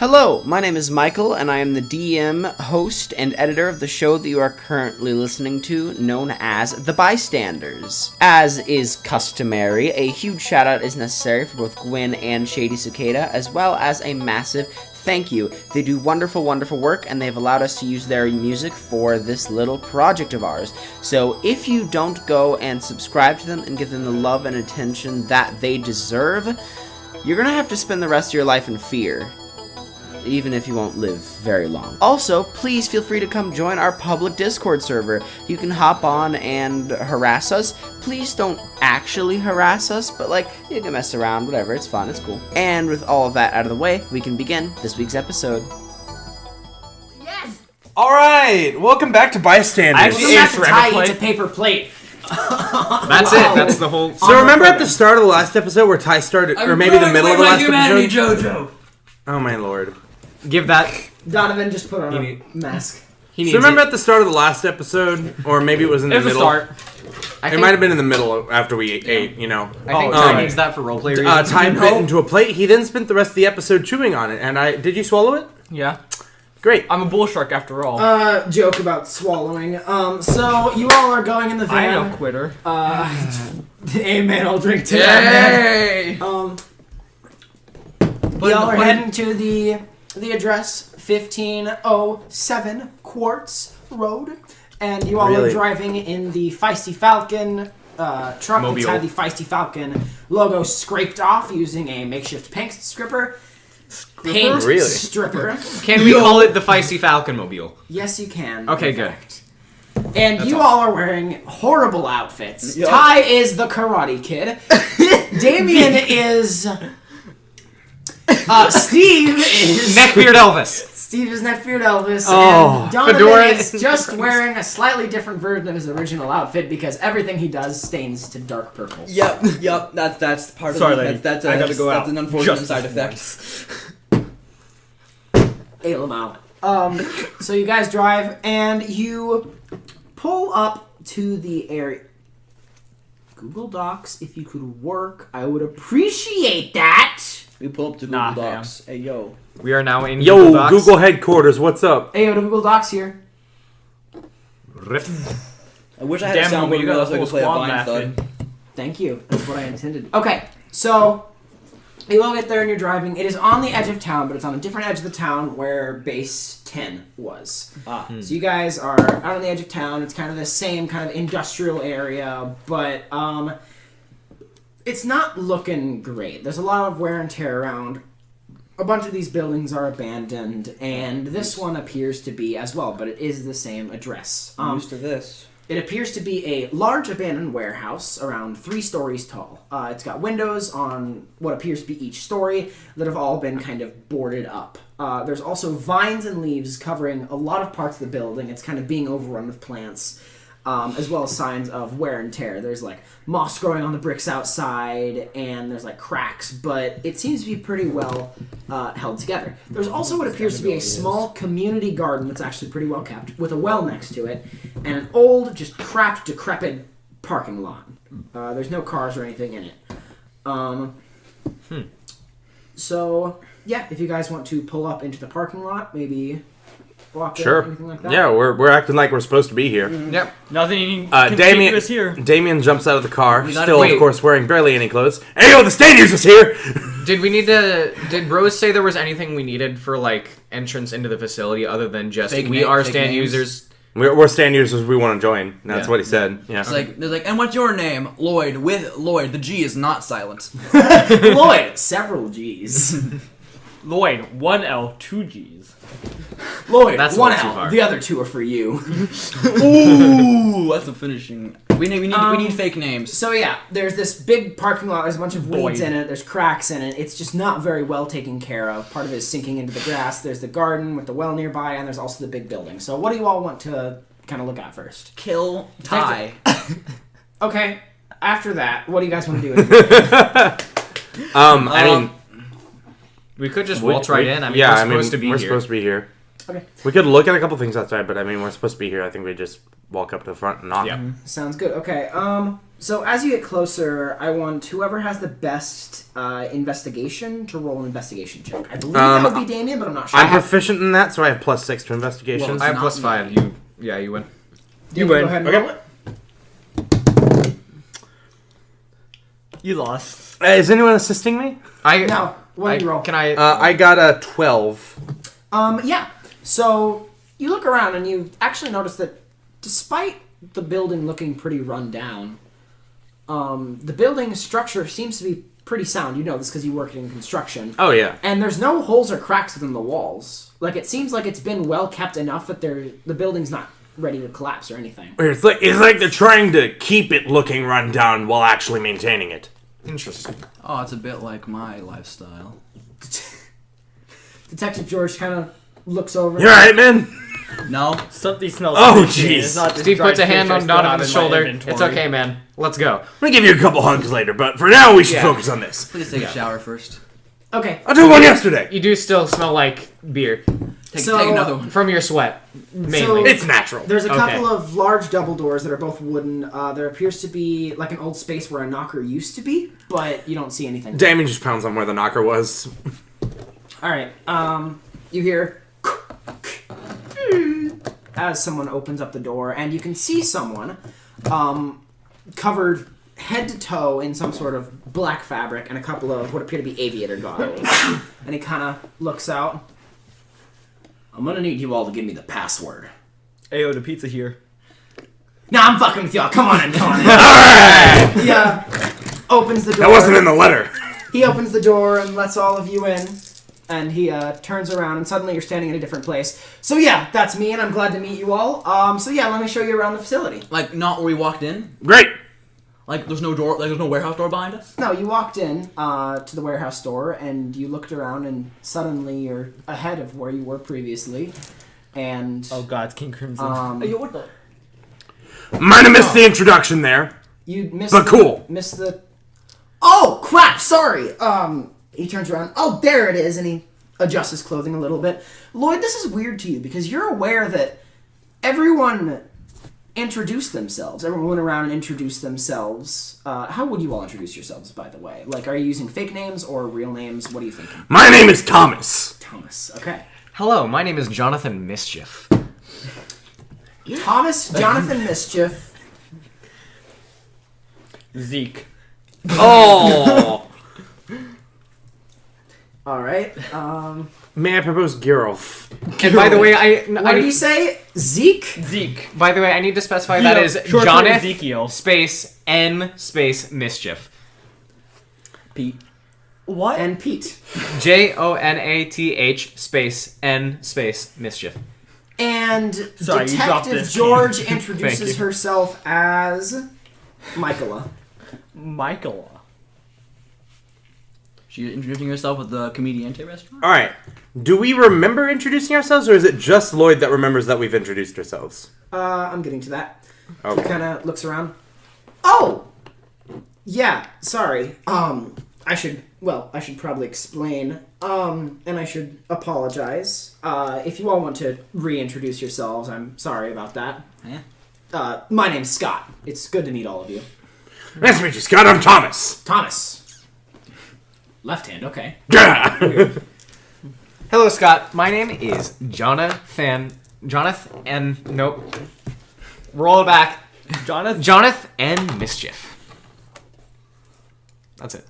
Hello, my name is Michael, and I am the DM, host, and editor of the show that you are currently listening to, known as The Bystanders. As is customary, a huge shout-out is necessary for both Gwinn and Shady Cicada, as well as a massive thank you. They do wonderful, wonderful work, and they've allowed us to use their music for this little project of ours. So if you don't go and subscribe to them and give them the love and attention that they deserve, you're gonna have to spend the rest of your life in fear. Even if you won't live very long. Also, please feel free to come join our public Discord server. You can hop on and harass us. Please don't actually harass us, but you can mess around, whatever, it's fun, it's cool. And with all of that out of the way, we can begin this week's episode. Yes! Alright, welcome back to Bystanders. Actually, have to tie you to paper plate. That's it, that's the whole... So remember at the start of the last episode where Ty started, or maybe the middle of the last episode? JoJo. Oh my lord. Give that... Donovan just put on a mask. So remember at the start of the last episode, or maybe it was in the middle? Start. It might have been in the middle after we ate, you know. I think Ty needs that for roleplay reasons. Ty bit into a plate. He then spent the rest of the episode chewing on it, and did you swallow it? Yeah. Great. I'm a bull shark after all. Joke about swallowing. So you all are going in the van. I am a quitter. Amen, I'll drink to that. Yay! Y'all are heading to the address 1507 Quartz Road, and you all are driving in the Feisty Falcon truck that's had the Feisty Falcon logo scraped off using a makeshift paint stripper. Stripper. Can we call it the Feisty Falcon Mobile? Yes, you can. Okay, good. And you all are wearing horrible outfits. Yep. Ty is the Karate Kid. Damien is... Steve is... Neckbeard Elvis. Steve is Neckbeard Elvis. Oh, and Donovan Fedora is just wearing a slightly different version of his original outfit because everything he does stains to dark purple. Yep. That's part of it. That's an unfortunate side effect. Hey, Lamau. So you guys drive and you pull up to the area. Google Docs, if you could work, I would appreciate that. We pull up to Google Docs. Hey, yo. We are now in Google Docs. Google headquarters, what's up? Hey, yo, to Google Docs here. Rip. I wish I had a soundboard so I could play a Vine Thud. Thank you. That's what I intended. Okay, so you all get there and you're driving. It is on the edge of town, but it's on a different edge of the town where base 10 was. So you guys are out on the edge of town. It's kind of the same kind of industrial area, but it's not looking great. There's a lot of wear and tear around. A bunch of these buildings are abandoned, and this one appears to be as well, but it is the same address. I'm used to this. It appears to be a large abandoned warehouse around 3 stories tall. It's got windows on what appears to be each story that have all been kind of boarded up. There's also vines and leaves covering a lot of parts of the building. It's kind of being overrun with plants, as well as signs of wear and tear. There's moss growing on the bricks outside, and there's cracks, but it seems to be pretty well held together. There's also what appears to be a small community garden that's actually pretty well kept, with a well next to it, and an old, just decrepit parking lot. There's no cars or anything in it. So, yeah, if you guys want to pull up into the parking lot, maybe... Sure. Like that. Yeah, we're acting like we're supposed to be here. Yep. Nothing conspicuous here. Damien jumps out of the car, still, of course, wearing barely any clothes. Hey, yo, the Staniers is here! Did Rose say there was anything we needed for, entrance into the facility other than just we are stand users? We're stand users, we want to join. That's what he said. Yeah. It's they're and what's your name? Lloyd. With Lloyd, the G is not silent. Lloyd, several G's. Lloyd, 1 L, 2 G's. Lloyd, that's 1 too L. far. The other 2 are for you. Ooh, that's a finishing. We need fake names. So yeah, there's this big parking lot. There's a bunch of weeds in it. There's cracks in it. It's just not very well taken care of. Part of it is sinking into the grass. There's the garden with the well nearby, and there's also the big building. So what do you all want to kind of look at first? Kill Ty. Okay. After that, what do you guys want to do? I mean... We could just waltz right in. We're supposed to be here. Okay. We could look at a couple things outside, but we're supposed to be here. I think we just walk up to the front and knock. Yeah. Sounds good. Okay. So as you get closer, I want whoever has the best investigation to roll an investigation check. I believe that would be Damien, but I'm not sure. I'm proficient in that, so I have +6 to investigation. I have +5. You win. You win. Go ahead and roll it. You lost. Is anyone assisting me? No. What do you roll? Can I? I got a 12. Yeah. So you look around and you actually notice that despite the building looking pretty run down, the building structure seems to be pretty sound. You know this because you work in construction. Oh, yeah. And there's no holes or cracks within the walls. Like, it seems like it's been well kept enough that the building's not ready to collapse or anything. It's like they're trying to keep it looking run down while actually maintaining it. Interesting. Oh, it's a bit like my lifestyle. Detective George kind of looks over. You alright, man? No. Something smells. Oh, fishy. jeez. It's not this Steve dried puts a hand fish I on still have Donovan's in my shoulder. inventory. It's okay, man. Let's go. I'm gonna give you a couple hugs later, but for now we should focus on this. Please take a shower first. Okay. I did one yesterday. You do still smell like beer Take So- another one. from your sweat, mainly. It's natural. There's a Okay. couple of large double doors that are both wooden. There appears to be like an old space where a knocker used to be, but you don't see anything. Damien just pounds on where the knocker was. All right. You hear as someone opens up the door, and you can see someone covered head to toe in some sort of black fabric and a couple of what appear to be aviator goggles. And he kind of looks out. I'm gonna need you all to give me the password. Ayo, the pizza here. Nah, I'm fucking with y'all. Come on in. Alright! He opens the door. That wasn't in the letter. He opens the door and lets all of you in. And he turns around, and suddenly you're standing in a different place. So yeah, that's me, and I'm glad to meet you all. So yeah, let me show you around the facility. Like, not where we walked in? Great! Like, there's no door, like, there's no warehouse door behind us? No, you walked in to the warehouse door, and you looked around, and suddenly you're ahead of where you were previously. And Oh god, it's King Crimson. Yo, what the? Might have missed the introduction there. you missed. But cool. Missed the. Oh crap! Sorry. He turns around. Oh, there it is, and he adjusts his clothing a little bit. Lloyd, this is weird to you because you're aware that everyone introduced themselves. Everyone went around and introduced themselves. How would you all introduce yourselves, by the way? Like, are you using fake names or real names? What are you thinking? My name is Thomas. Thomas. Okay. Hello, my name is Jonathan Mischief. Thomas Jonathan Mischief. Zeke. Oh! All right. May I propose Girolf? And by the way, What did you say? Zeke? Zeke. By the way, I need to specify that is short for Jonathan Ezekiel. space N space Mischief. Pete. What? And Pete. JONATH space N space Mischief. And Sorry, you dropped Detective this. George Thank introduces you. herself as Michaela. Michaela. She's introducing herself at the Comediante restaurant? Alright. Do we remember introducing ourselves, or is it just Lloyd that remembers that we've introduced ourselves? I'm getting to that. Okay. He kind of looks around. Oh! Yeah, sorry. I should probably explain. And I should apologize. If you all want to reintroduce yourselves, I'm sorry about that. Yeah. My name's Scott. It's good to meet all of you. Nice to meet you, Scott. I'm Thomas. Thomas. Left hand, okay. Hello, Scott. My name is Jonathan. Nope. Roll it back. Jonathan Mischief. That's it.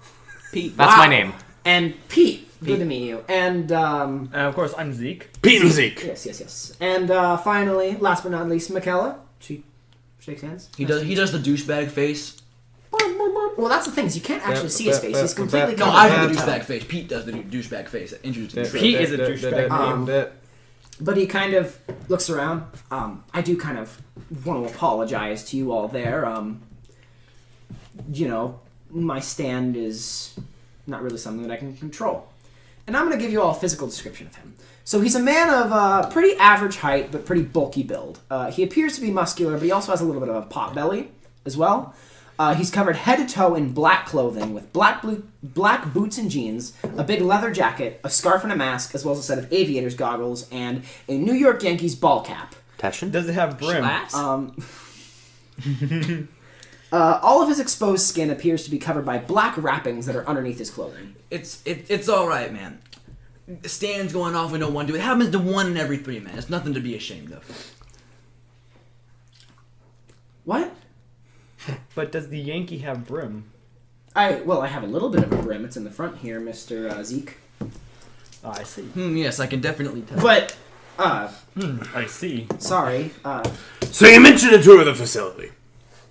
Pete. That's my name. And Pete. Good to meet you. And, Of course, I'm Zeke. Pete and Zeke. Yes. And, finally, last but not least, Michaela. She shakes hands. He does the douchebag face. Well, that's the thing, is you can't actually see his face. He's completely No, covered. I do the douchebag face. Pete does the douchebag face. Interesting. Pete is a douchebag. But he kind of looks around. I do kind of want to apologize to you all there. My stand is not really something that I can control. And I'm going to give you all a physical description of him. So he's a man of pretty average height, but pretty bulky build. He appears to be muscular, but he also has a little bit of a pot belly as well. He's covered head to toe in black clothing with black boots and jeans, a big leather jacket, a scarf and a mask, as well as a set of aviator's goggles, and a New York Yankees ball cap. Tashin? Does it have brim? Slats? All of his exposed skin appears to be covered by black wrappings that are underneath his clothing. It's all right, man. Stands going off when no one do. It happens to 1 in every 3, man. It's nothing to be ashamed of. What? But does the Yankee have brim? I have a little bit of a brim. It's in the front here, Mr. Zeke. Oh, I see. Yes, I can definitely tell. But, I see. sorry. So you mentioned a tour of the facility.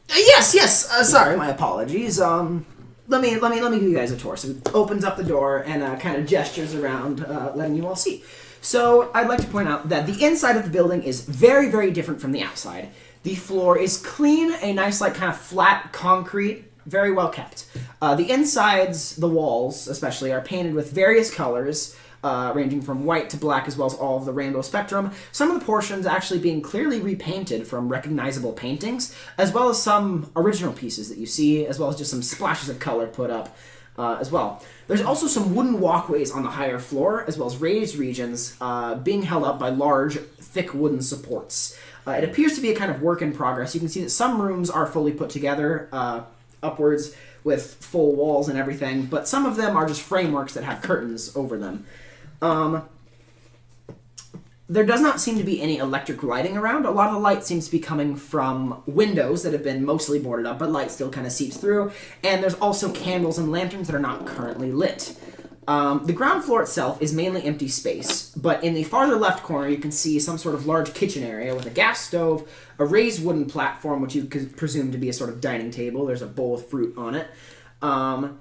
Yes. Sorry, my apologies. Let me give you guys a tour. So he opens up the door and kind of gestures around, letting you all see. So I'd like to point out that the inside of the building is very, very different from the outside. The floor is clean, a nice, like, kind of flat concrete, very well kept. The insides, the walls especially, are painted with various colors, ranging from white to black, as well as all of the rainbow spectrum. Some of the portions actually being clearly repainted from recognizable paintings, as well as some original pieces that you see, as well as just some splashes of color put up as well. There's also some wooden walkways on the higher floor, as well as raised regions being held up by large, thick wooden supports. It appears to be a kind of work in progress. You can see that some rooms are fully put together upwards with full walls and everything, but some of them are just frameworks that have curtains over them. There does not seem to be any electric lighting around. A lot of the light seems to be coming from windows that have been mostly boarded up, but light still kind of seeps through. And there's also candles and lanterns that are not currently lit. The ground floor itself is mainly empty space, but in the farther left corner you can see some sort of large kitchen area with a gas stove, a raised wooden platform, which you could presume to be a sort of dining table. There's a bowl of fruit on it. That's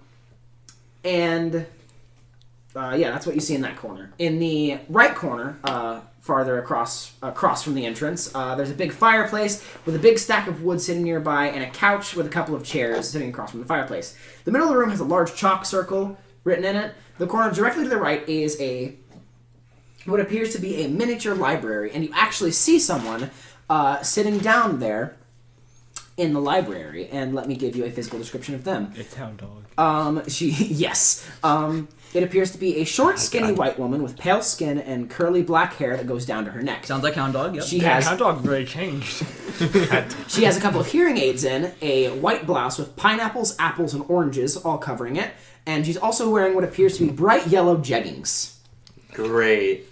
what you see in that corner. In the right corner, farther across from the entrance, there's a big fireplace with a big stack of wood sitting nearby and a couch with a couple of chairs sitting across from the fireplace. The middle of the room has a large chalk circle written in it. The corner directly to the right is what appears to be a miniature library, and you actually see someone sitting down there in the library. And let me give you a physical description of them. It's Hound Dog. It appears to be a short, skinny white woman with pale skin and curly black hair that goes down to her neck. Sounds like Hound Dog, yep. Hound Dog really changed. She has a couple of hearing aids in, a white blouse with pineapples, apples, and oranges all covering it, and she's also wearing what appears to be bright yellow jeggings. Great.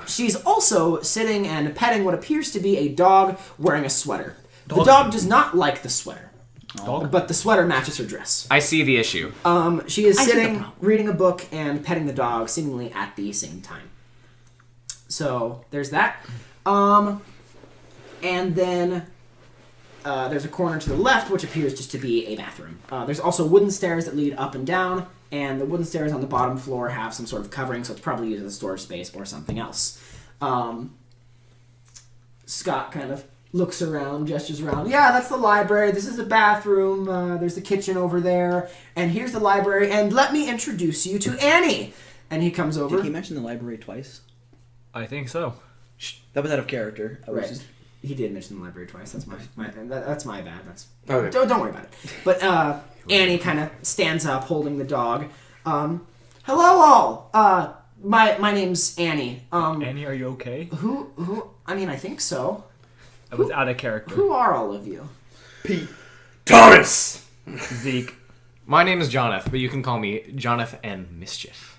She's also sitting and petting what appears to be a dog wearing a sweater. The dog does not like the sweater. But the sweater matches her dress. I see the issue. She is sitting, reading a book, and petting the dog, seemingly at the same time. So, there's that. And then there's a corner to the left, which appears just to be a bathroom. There's also wooden stairs that lead up and down, and the wooden stairs on the bottom floor have some sort of covering, so it's probably used as a storage space or something else. Scott kind of looks around, gestures around. Yeah, that's the library. This is the bathroom. There's the kitchen over there. And here's the library. And let me introduce you to Annie. And he comes over. Did he mention the library twice? I think so. That was out of character. Right. He did mention the library twice. That's that's my bad. That's okay. Don't worry about it. But Annie kind of stands up, holding the dog. Hello, all. My name's Annie. Annie, are you okay? Who? I mean, I think so. That was out of character. Who are all of you? Pete. Thomas! Zeke. My name is Jonath, but you can call me Jonath and Mischief.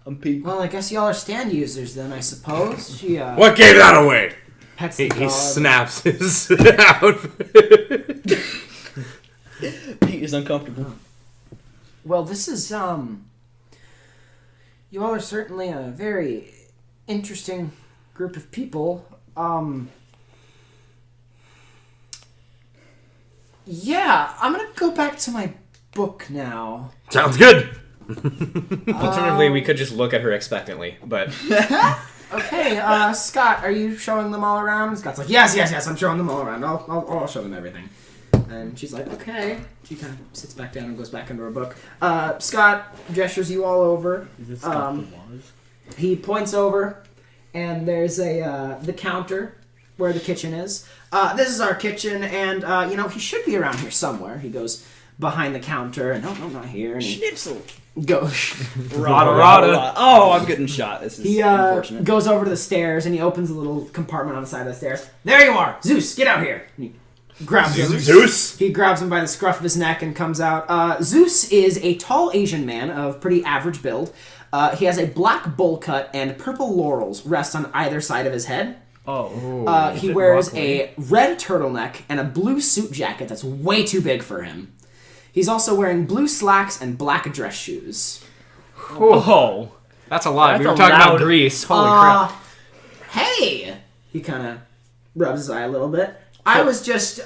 I'm Pete. Well, I guess y'all are stand users then, I suppose. She What gave that away? pets the He dog. snaps his outfit. Pete is uncomfortable. Well, this is you all are certainly a very interesting group of people. Yeah, I'm gonna go back to my book now. Sounds good. Alternatively, we could just look at her expectantly, but... Okay, Scott, are you showing them all around? Scott's like, yes, I'm showing them all around. I'll show them everything. And she's like, okay. She kind of sits back down and goes back into her book. Scott gestures you all over. Is this Scott the Waz? He points over, and there's the counter where the kitchen is. This is our kitchen, and he should be around here somewhere. He goes behind the counter, and no, not here. And Schnitzel. Rada. Oh, I'm getting shot. This is unfortunate. Goes over to the stairs, and he opens a little compartment on the side of the stairs. There you are, Zeus. Get out here. And he grabs him. Zeus? He grabs him by the scruff of his neck and comes out. Zeus is a tall Asian man of pretty average build. He has a black bowl cut and purple laurels rest on either side of his head. Oh. He wears a red turtleneck and a blue suit jacket that's way too big for him. He's also wearing blue slacks and black dress shoes. Oh. That's a lot. That's We were a talking loud- about Greece. Holy crap. Hey! He kind of rubs his eye a little bit. I was just,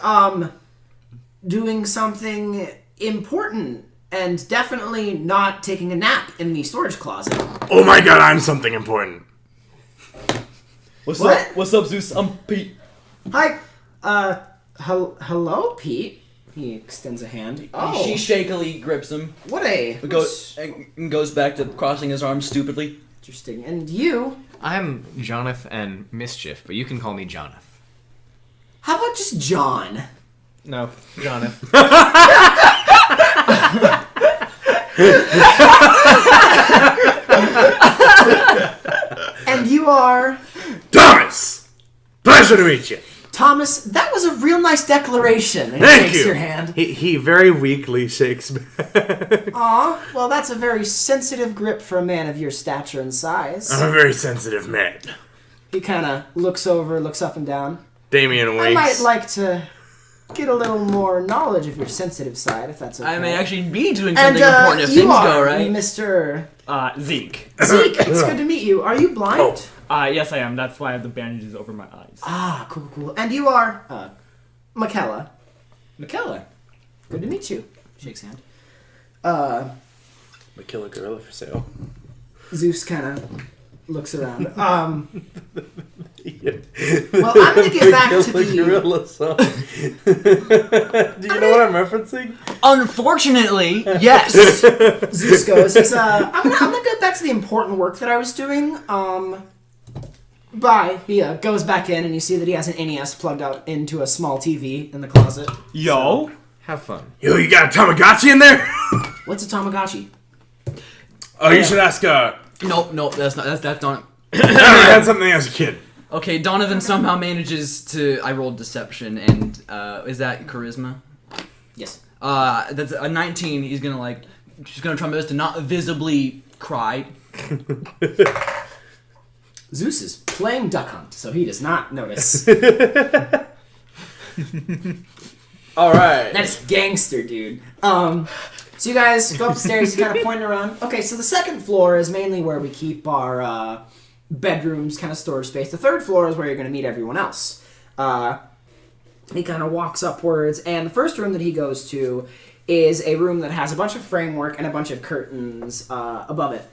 doing something important and definitely not taking a nap in the storage closet. Oh my god, I'm something important. What's What? up? What's up, Zeus? I'm Pete. Hi, hello, Pete? He extends a hand. Oh, She shakily grips him. what a... And goes back to crossing his arms stupidly. Interesting. And you? I'm Jonathan and Mischief, but you can call me Jonathan. How about just John? No, Jonathan. And you are... Thomas! Pleasure to meet you. Thomas, that was a real nice declaration. And he Thank shakes you. your hand. He very weakly shakes back. Aw, well, that's a very sensitive grip for a man of your stature and size. I'm a very sensitive man. He kind of looks over, looks up and down. Damien I winks. might like to get a little more knowledge of your sensitive side, if that's okay. I may actually be doing and something important if you things are go right. Mr. Zeke. Zeke. It's good to meet you. Are you blind? Yes, I am. That's why I have the bandages over my eyes. Ah, cool. And you are Michaela. Michaela. Good to meet you. Shakes hand. We kill a gorilla for sale. Zeus kind of looks around. Well, I'm gonna get back to the gorilla song. Do you know what I'm referencing? Unfortunately, yes. Zeus goes. He's, I'm gonna go back to the important work that I was doing. Bye. He goes back in, and you see that he has an NES plugged out into a small TV in the closet. Yo. Have fun. Yo, you got a Tamagotchi in there? What's a Tamagotchi? Oh, you should ask, Nope, that's not. That's not. I had something as a kid. Okay, Donovan somehow manages to. I rolled deception, and is that charisma? Yes. That's a 19. He's gonna she's gonna try my best to not visibly cry. Zeus is playing Duck Hunt, so he does not notice. All right. That's gangster, dude. So you guys go upstairs, you kind of pointing around. Okay, so the second floor is mainly where we keep our bedrooms, kind of storage space. The third floor is where you're going to meet everyone else. He kind of walks upwards, and the first room that he goes to is a room that has a bunch of framework and a bunch of curtains above it.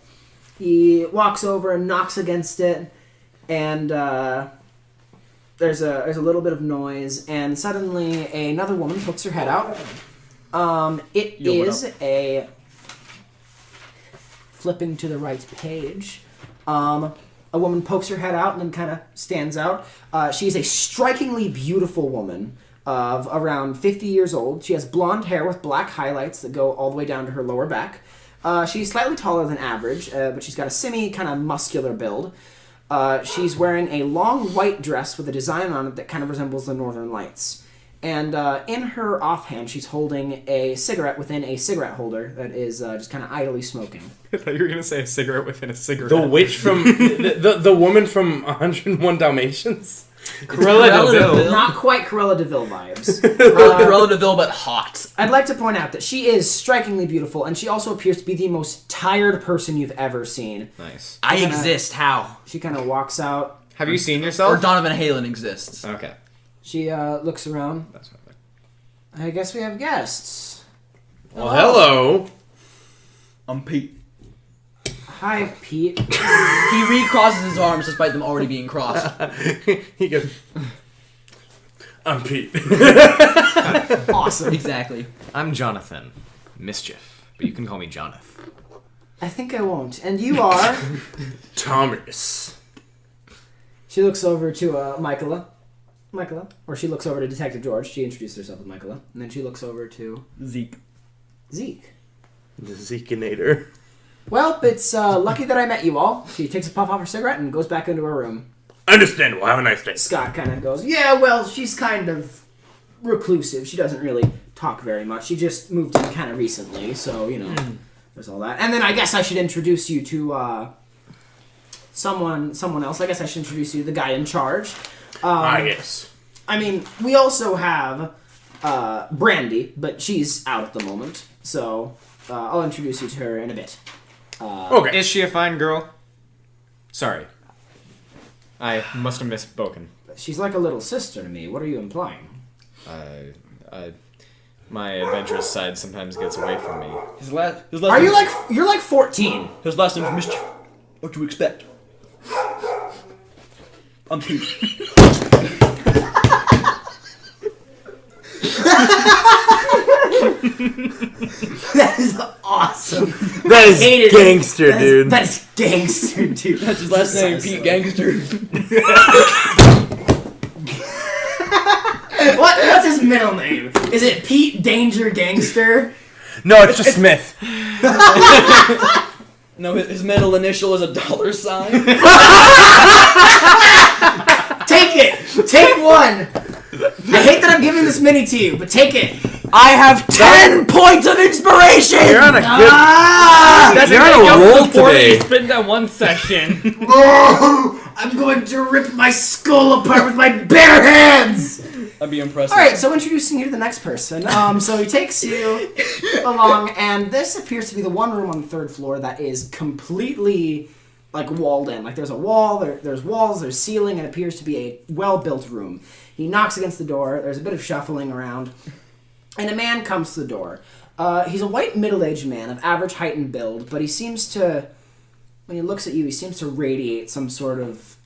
He walks over and knocks against it, and there's a little bit of noise, and suddenly another woman puts her head out. It is a flipping to the right page. A woman pokes her head out and then kind of stands out. She's a strikingly beautiful woman of around 50 years old. She has blonde hair with black highlights that go all the way down to her lower back. She's slightly taller than average, but she's got a semi kind of muscular build. She's wearing a long white dress with a design on it that kind of resembles the Northern Lights. And in her offhand, she's holding a cigarette within a cigarette holder that is just kind of idly smoking. I thought you were going to say a cigarette within a cigarette. The witch from the woman from 101 Dalmatians. Cruella de Vil. Not quite Cruella de Vil vibes. Cruella de Vil, but hot. I'd like to point out that she is strikingly beautiful, and she also appears to be the most tired person you've ever seen. Nice. I exist. How? She kind of walks out. Have you seen Or yourself? Donovan Halen exists. Okay. She looks around. That's fine. I guess we have guests. Well, hello. I'm Pete. Hi, Pete. He recrosses his arms despite them already being crossed. He goes, I'm Pete. Awesome. Exactly. I'm Jonathan. Mischief. But you can call me Jonathan. I think I won't. And you are? Thomas. She looks over to Michaela. Or she looks over to Detective George. She introduced herself as Michaela. And then she looks over to Zeke. Zeke. The Zekinator. Well, it's lucky that I met you all. She takes a puff off her cigarette and goes back into her room. Understandable. Have a nice day. Scott kind of goes, yeah, well, she's kind of reclusive. She doesn't really talk very much. She just moved in kind of recently, so, there's all that. And then I guess I should introduce you to someone else. I guess I should introduce you to the guy in charge. Yes. I mean, we also have Brandy, but she's out at the moment, so I'll introduce you to her in a bit. Okay. Is she a fine girl? Sorry. I must have misspoken. She's like a little sister to me. What are you implying? My adventurous side sometimes gets away from me. His last Are you like... You're like 14. His last name's Mischief. What do you expect? I'm Pete. That is awesome. That is gangster, dude. That is gangster, dude. That's his last name, Pete Gangster. What's his middle name? Is it Pete Danger Gangster? No, it's just Smith. No, his middle initial is a $sign. Take it! Take one! I hate that I'm giving this mini to you, but take it! I have 10 points of inspiration! You're on a good... That's You're on a roll before today. you spend that one session. Oh, I'm going to rip my skull apart with my bare hands! That'd be impressive. Alright, so introducing you to the next person. So he takes you along, and this appears to be the one room on the 3rd floor that is completely, like, walled in. Like, there's a wall, there's walls, there's ceiling, and it appears to be a well-built room. He knocks against the door, there's a bit of shuffling around, and a man comes to the door. He's a white middle-aged man of average height and build, but he seems to, when he looks at you, he seems to radiate some sort of,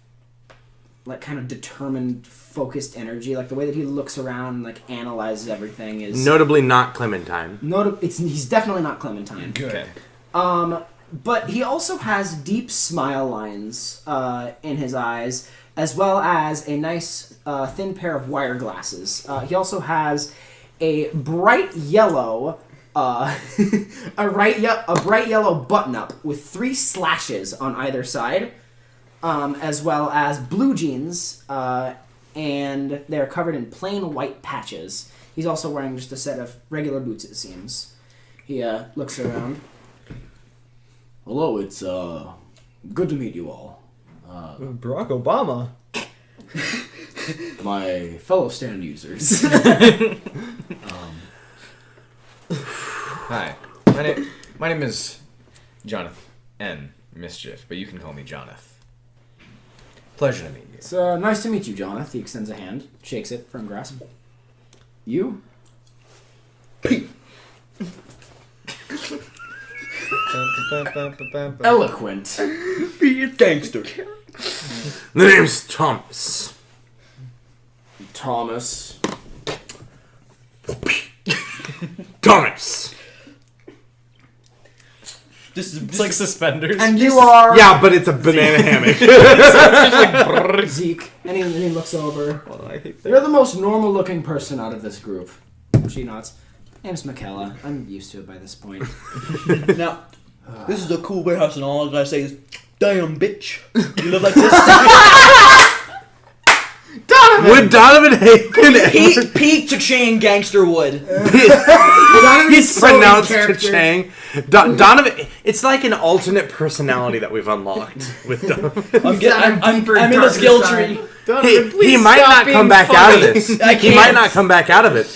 like, kind of determined, focused energy. Like, the way that he looks around and, like, analyzes everything is... Notably not Clementine. He's definitely not Clementine. Okay. But he also has deep smile lines in his eyes, as well as a nice thin pair of wire glasses. He also has a bright yellow, a bright yellow button-up with 3 slashes on either side, as well as blue jeans, and they're covered in plain white patches. He's also wearing just a set of regular boots, it seems. He looks around. Hello, it's good to meet you all. Barack Obama. My fellow stand users. Hi. My name is Jonathan N. Mischief, but you can call me Jonathan. Pleasure to meet you. It's nice to meet you, Jonathan. He extends a hand, shakes it, firm grasp. You? Eloquent. Be a gangster. The name's Thomas. Thomas. Thomas. It's like suspenders. And you are... Yeah, but it's a banana hammock. Zeke. And he looks over. Oh, I hate that. You're the most normal-looking person out of this group. She nods. Name's Michaela. I'm used to it by this point. Now, this is a cool warehouse and all I gotta say is, damn, bitch. You live like this? Donovan! Would Donovan Hagen Pete Cha-Ching Gangster would. He's pronounced Cha-Chang. Donovan, it's like an alternate personality that we've unlocked with Donovan. I'm in the skill tree. He might not come back out of this. He might not come back out of it.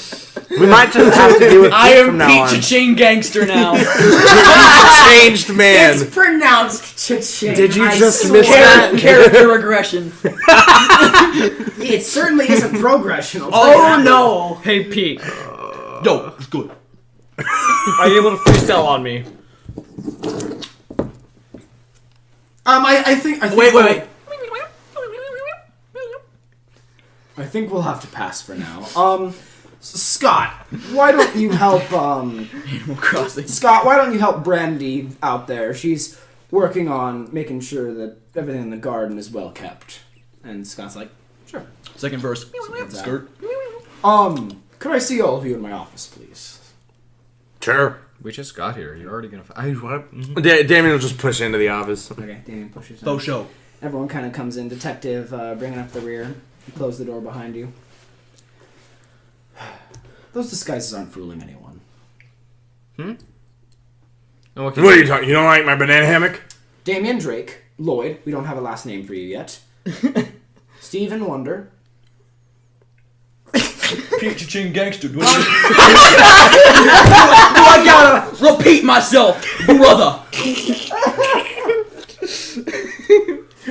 We might just have to do it I am from now Pete on. Cha-Ching Gangster now. Changed man. It's pronounced cha-ching. Did you I just swear. miss that? Character regression. It certainly isn't progression. I'll tell you that. No. Hey, Pete. Yo, it's good. Are you able to freestyle on me? I think Wait. I think we'll have to pass for now. Scott, why don't you help, Animal Crossing. Scott, why don't you help Brandy out there? She's working on making sure that everything in the garden is well kept. And Scott's like, sure. Second verse. What's Skirt. Could I see all of you in my office, please? Sure. We just got here. You're already gonna... what? Damien will just push into the office. Okay, Damien pushes in. Faux show. Everyone kind of comes in. Detective bringing up the rear. You close the door behind you. Those disguises aren't fooling anyone. What are you talking? You don't like my banana hammock? Damien Drake, Lloyd, we don't have a last name for you yet. Stephen Wonder. Picture Chin Gangster. Do I gotta repeat myself, brother?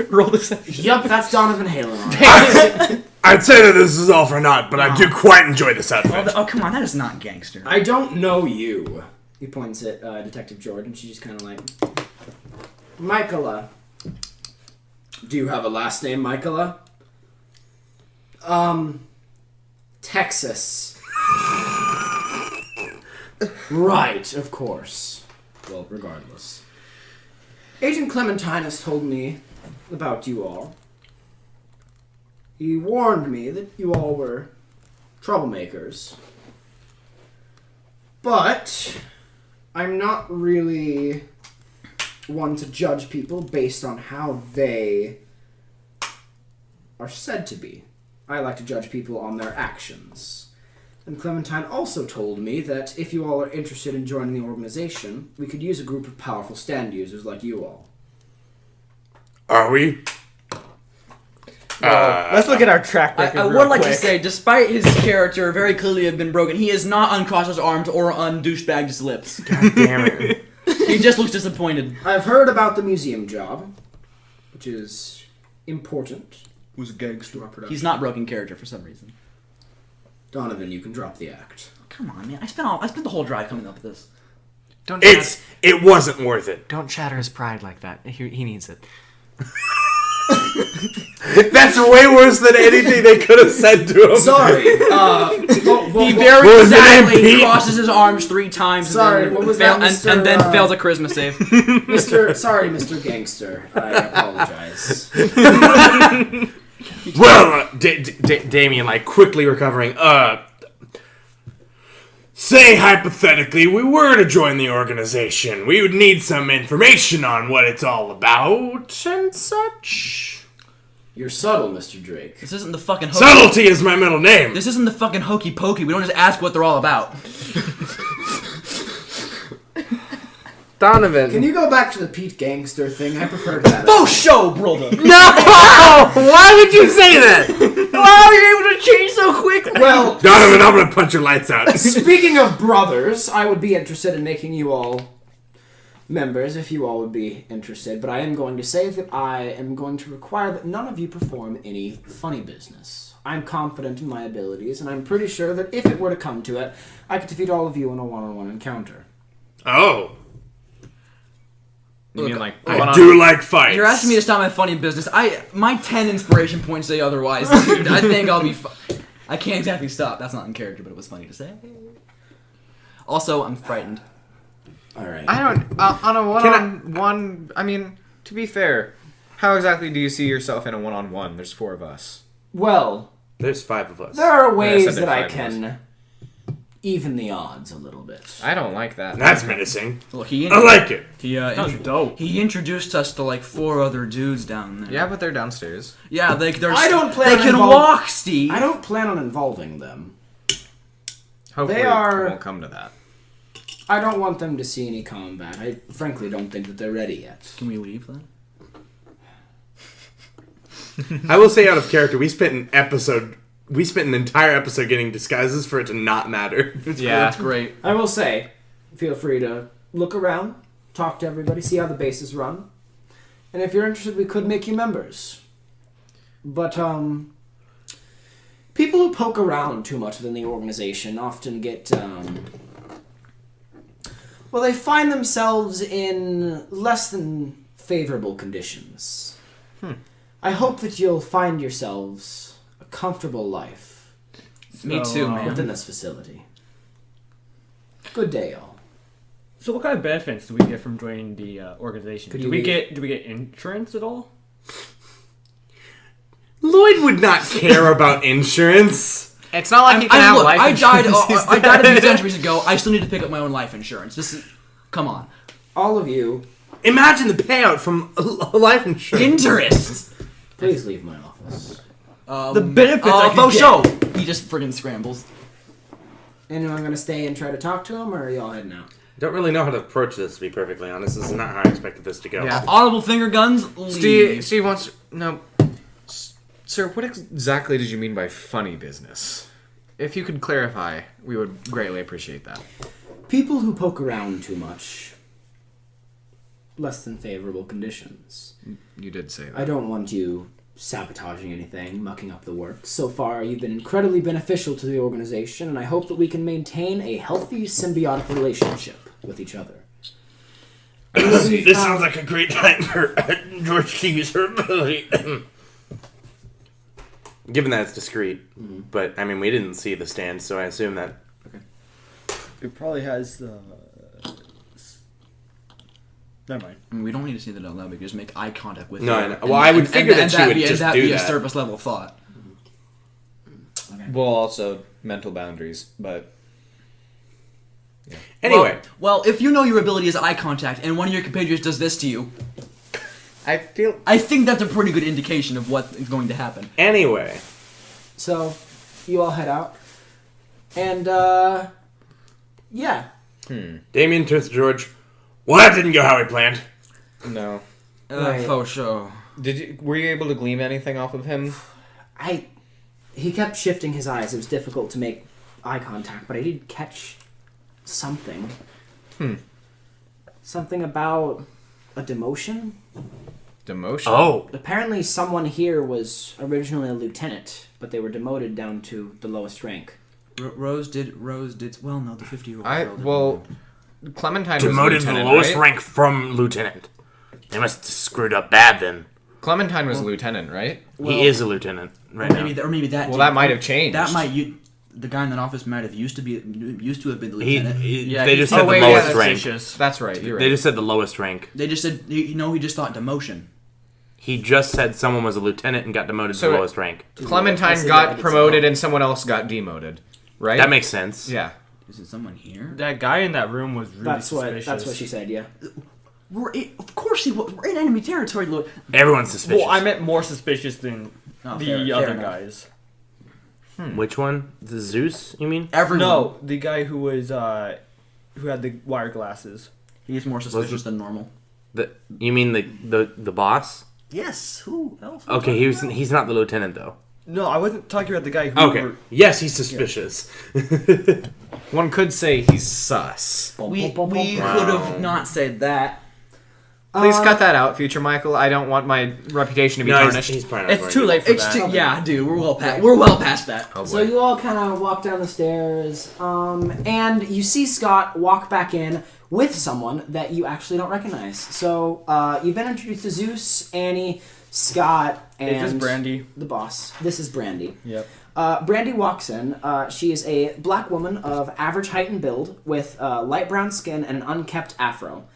Roll this. Yup, that's Donovan Halen. I'd say that this is all for naught, but I do quite enjoy this outfit. Oh, come on, that is not gangster. I don't know you. He points at Detective Jordan. She's just kind of like, Michaela. Do you have a last name, Michaela? Texas. Right, of course. Well, regardless. Agent Clementine has told me about you all. He warned me that you all were troublemakers. But I'm not really one to judge people based on how they are said to be. I like to judge people on their actions. And Clementine also told me that if you all are interested in joining the organization, we could use a group of powerful stand users like you all. Are we? Let's look at our track record. I real would like to quick. say, despite his character very clearly have been broken, he has not uncrossed his arms or undouchebagged his lips. Damn it. He just looks disappointed. I've heard about the museum job, which is important. Who's a gangster? To our production. He's not broken character for some reason. Donovan, you can drop the act. Come on, man. I spent the whole drive coming up with this. It wasn't worth it. Don't shatter his pride like that. He needs it. That's way worse than anything they could have said to him. Sorry. He very What was the name, sadly Pete? crosses his arms 3 times. Sorry, and then what was that, Mr. and then fails a charisma save. Sorry, Mr. Gangster. I apologize. Well, Damien, like, quickly recovering, say, hypothetically, we were to join the organization. We would need some information on what it's all about and such. You're subtle, Mr. Drake. This isn't the fucking hokey. Subtlety is my middle name. This isn't the fucking hokey pokey. We don't just ask what they're all about. Donovan. Can you go back to the Pete Gangster thing? I prefer that. Oh, show, brother. No! Why would you say that? Wow, you're able to change so quickly. Well, Donovan, I'm gonna punch your lights out. speaking of brothers, I would be interested in making you all members, if you all would be interested, but I am going to say that I am going to require that none of you perform any funny business. I'm confident in my abilities, and I'm pretty sure that if it were to come to it, I could defeat all of you in a one-on-one encounter. Oh. You mean like I do like fights. You're asking me to stop my funny business. My 10 inspiration points say otherwise. Dude, I think I'll be I can't exactly stop. That's not in character, but it was funny to say. Also, I'm frightened. All right. I don't on a one-on-one. I mean, to be fair, how exactly do you see yourself in a one-on-one? There's 4 of us. Well, There's 5 of us. there are ways said that I there 5 of can even the odds a little bit. I don't like that. That's menacing. Well, I like it. He introduced us to like 4 other dudes down there. Yeah, but they're downstairs. Yeah, they're. I don't plan They on can invol- walk, Steve. I don't plan on involving them. Hopefully, They are- it won't come to that. I don't want them to see any combat. I frankly don't think that they're ready yet. Can we leave then? I will say out of character, we spent an entire episode getting disguises for it to not matter. Yeah, That's great. I will say, feel free to look around, talk to everybody, see how the base is run. And if you're interested, we could make you members. But, people who poke around too much within the organization often get, well, they find themselves in less than favorable conditions. I hope that you'll find yourselves a comfortable life Me too, man. within this facility. Good day, all. So what kind of benefits do we get from joining the organization? Could Do you we leave? get insurance at all? Lloyd would not care about insurance. it's not like you can have look, life I died. insurance. I died a few centuries ago. I still need to pick up my own life insurance. This is. Come on. All of you, Imagine the payout from life insurance. Interest. please leave my office. The benefits I could faux get. show. He just friggin' scrambles. Anyone gonna stay and try to talk to him, or are y'all heading out? Don't really know how to approach this, to be perfectly honest. This is not how I expected this to go. Yeah. Audible finger guns. Leave. Steve wants... No. Sir, what exactly did you mean by funny business? If you could clarify, we would greatly appreciate that. People who poke around too much. Less than favorable conditions. You did say that. I don't want you sabotaging anything, mucking up the work. So far, you've been incredibly beneficial to the organization, and I hope that we can maintain a healthy, symbiotic relationship with each other. This sounds like a great time for George to use her ability. Given that it's discreet, but I mean, we didn't see the stand, so I assume that. Okay. It probably has. Never mind. I mean, we don't need to see that out loud. We can just make eye contact with No, her. I know. Well, I would figure that she would just do be a that. surface level thought. Okay. Well, also mental boundaries, but... Yeah. Anyway. Well, if you know your ability is eye contact, and one of your compatriots does this to you, I think that's a pretty good indication of what is going to happen. Anyway. So, you all head out. And, yeah. Damien turns to George. Well, that didn't go how we planned. No. Right. Faux show. Were you able to glean anything off of him? He kept shifting his eyes. It was difficult to make eye contact, but I did catch something. Something about a demotion? Demotion? Oh. Apparently someone here was originally a lieutenant, but they were demoted down to the lowest rank. Rose did. Well, no, the 50-year-old. Well, Clementine Demoted was to the lieutenant, lowest right? rank from lieutenant. They must have screwed up bad then. Clementine was lieutenant, right? He is a lieutenant right now. Maybe that. Well, that might have changed. That might the guy in that office might have used to have been the lieutenant. They just said the lowest rank. That's right. You're right. They just said the lowest rank. They just said he just thought demotion. He just said someone was a lieutenant and got demoted to the lowest rank. Clementine got promoted and someone else got demoted, right? That makes sense. Yeah. Is it someone here? That guy in that room was really suspicious. That's what she said, yeah. Of course he was. We're in enemy territory, Lord. Everyone's suspicious. Well, I meant more suspicious than Oh, the fair other enough. guys. Which one? The Zeus, you mean? Everyone. No, the guy who was who had the wire glasses. He's more suspicious than normal. You mean the boss? Yes. Who else? Okay, he's not the lieutenant though. No, I wasn't talking about the guy who. Okay. Yes, he's suspicious. One could say he's sus. We could have not said that. Please cut that out, future Michael. I don't want my reputation to be tarnished. He's probably not It's going too to. late for that. Yeah, dude. We're well past that. Oh, boy. So you all kind of walk down the stairs, and you see Scott walk back in with someone that you actually don't recognize. So you've been introduced to Zeus, Annie, Scott, and Is this Brandy? the boss. This is Brandy. Yep. Brandy walks in. She is a black woman of average height and build with light brown skin and an unkempt afro.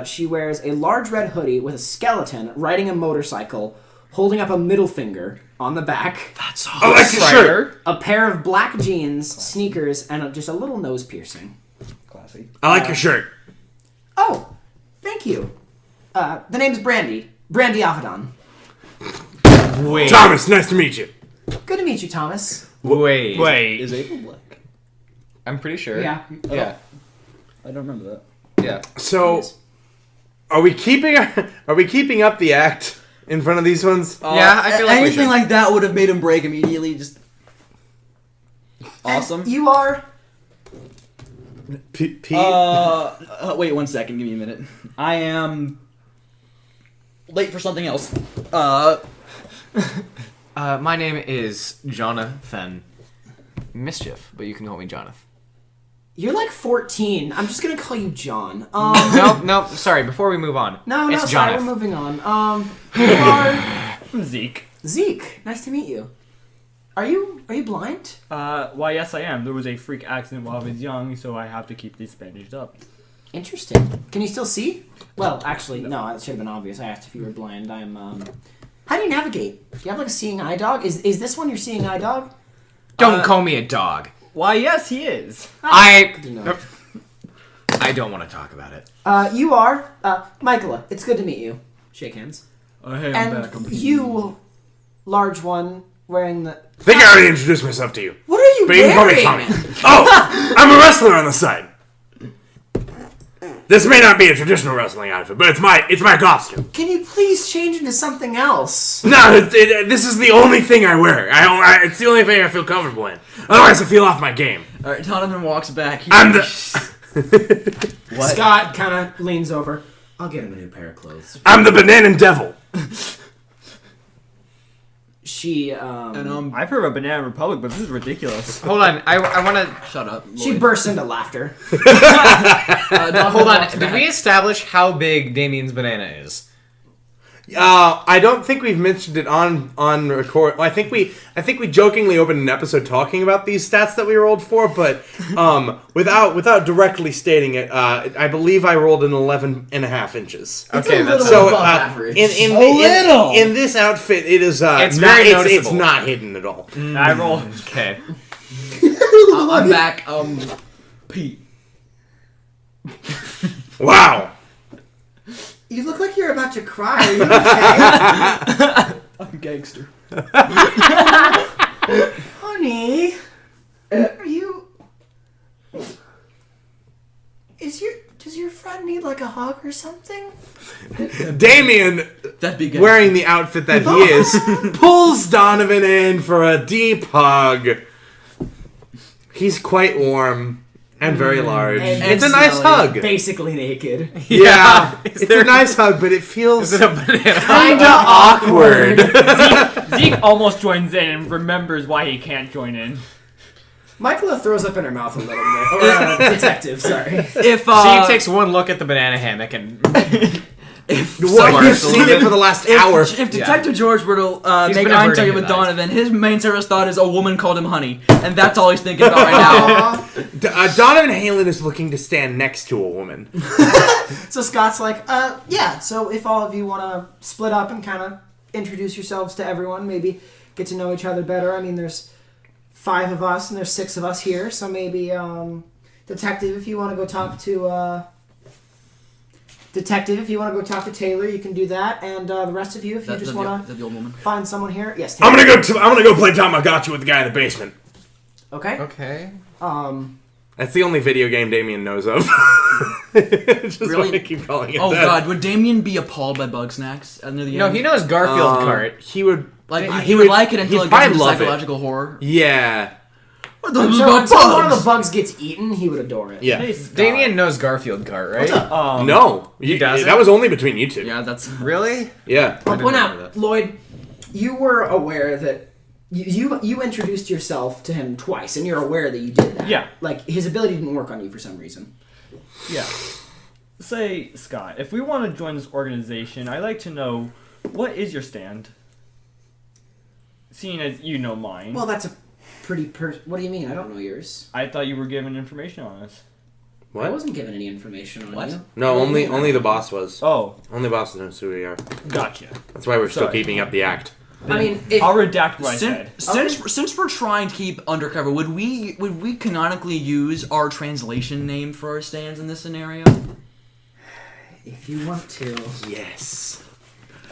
She wears a large red hoodie with a skeleton riding a motorcycle, holding up a middle finger on the back. That's all. I like your shirt. A pair of black jeans, sneakers, and just a little nose piercing. Classy. I like your shirt. Oh, thank you. The name's Brandy. Brandy Avedon. Wait. Thomas, nice to meet you. Good to meet you, Thomas. Wait. Is April black? I'm pretty sure. Yeah. Yeah. I don't remember that. Yeah. So, are we keeping up the act in front of these ones? Yeah, I feel like we anything should. like that would have made him break immediately. Just awesome. And you are... Pete? Wait 1 second. Give me a minute. I am late for something else. My name is Jonathan Mischief, but you can call me Jonathan. You're like 14. I'm just gonna call you John. No, sorry. Before we move on, No, it's sorry, Jonathan. we're moving on. You are Zeke. Zeke. Nice to meet you. Are you blind? Why, yes, I am. There was a freak accident while I was young, so I have to keep these bandaged up. Interesting. Can you still see? Well, actually, no. It should have been obvious. I asked if you were blind. I'm. How do you navigate? Do you have like a seeing eye dog? Is this one your seeing eye dog? Don't call me a dog. Why, yes, he is. Good to know. I don't want to talk about it. You are Michaela. It's good to meet you. Shake hands. Hey, I'm And back. you, large one, wearing the. I think I already introduced myself to you. What are you but you can call me Tommy. Oh, I'm a wrestler on the side. This may not be a traditional wrestling outfit, but it's my costume. Can you please change into something else? No, this is the only thing I wear. It's the only thing I feel comfortable in. Otherwise, I feel off my game. All right, Donovan walks back. I'm the... What? Scott kind of leans over. I'll get him a new pair of clothes. I'm the Banana Devil. She, I've heard of Banana Republic, but this is ridiculous. Hold on, I want to... Shut up. she bursts into laughter. Hold on, did we establish how big Damien's banana is? I don't think we've mentioned it on record. I think we jokingly opened an episode talking about these stats that we rolled for, but without directly stating it, I believe I rolled an 11.5 inches. Okay, that's above average. In this outfit, it is It's not, very it's noticeable. not hidden at all. I roll. okay. I'm back. Pete. Wow. You look like you're about to cry. Are you okay? I'm a gangster. Honey, are you... Does your friend need like a hug or something? Damien, That'd be good. wearing the outfit that he is, pulls Donovan in for a deep hug. He's quite warm and very large. And it's a nice smelly, hug. Basically naked. Yeah, it's a nice hug, but it feels Is it a banana? Kinda awkward. Zeke almost joins in and remembers why he can't join in. Michaela throws up in her mouth a little bit. Or detective, sorry. If She takes one look at the banana hammock and... What? You've seen it for the last hour. If Detective George were to He's make been eye averting contact his with eyes. Donovan, his main service thought is a woman called him honey, and that's all he's thinking about right now. Donovan Halen is looking to stand next to a woman. So Scott's like, yeah, so if all of you want to split up and kind of introduce yourselves to everyone, maybe get to know each other better. I mean, there's 5 of us and there's 6 of us here, so maybe, Detective, if you want to go talk to, Taylor, you can do that, and the rest of you, if you just want the old woman. to find someone here, yes. I'm Taylor. gonna go play Tamagotchi with the guy in the basement. Okay. Okay. That's the only video game Damien knows of. Just Really? want to keep calling it Oh that. god, would Damien be appalled by bug snacks near the No, end? he knows Garfield Cart. He would He would like it until he'd it gets probably into love it. psychological horror. Yeah. What I'm sure until one of the bugs gets eaten, he would adore it. Yeah. Hey, Scott. Damien knows Garfield Cart, right? No. He doesn't? That was only between you two. Yeah, that's Really? Yeah. I'll point remember out, that. Lloyd, you were aware that you introduced yourself to him twice, and you're aware that you did that. Yeah. Like, his ability didn't work on you for some reason. Yeah. Say, Scott, if we want to join this organization, I'd like to know, what is your stand? Seeing as you know mine. Well, that's a pretty what do you mean? I don't know yours. I thought you were given information on us. I What? wasn't given any information on What? you. No, What do you only mean? the boss was. Oh, Only boss knows who we are. gotcha. That's why we're still Sorry. keeping up the act. I mean, if, I'll redact what I said. Since we're trying to keep undercover, would we canonically use our translation name for our stands in this scenario? if you want to. Yes.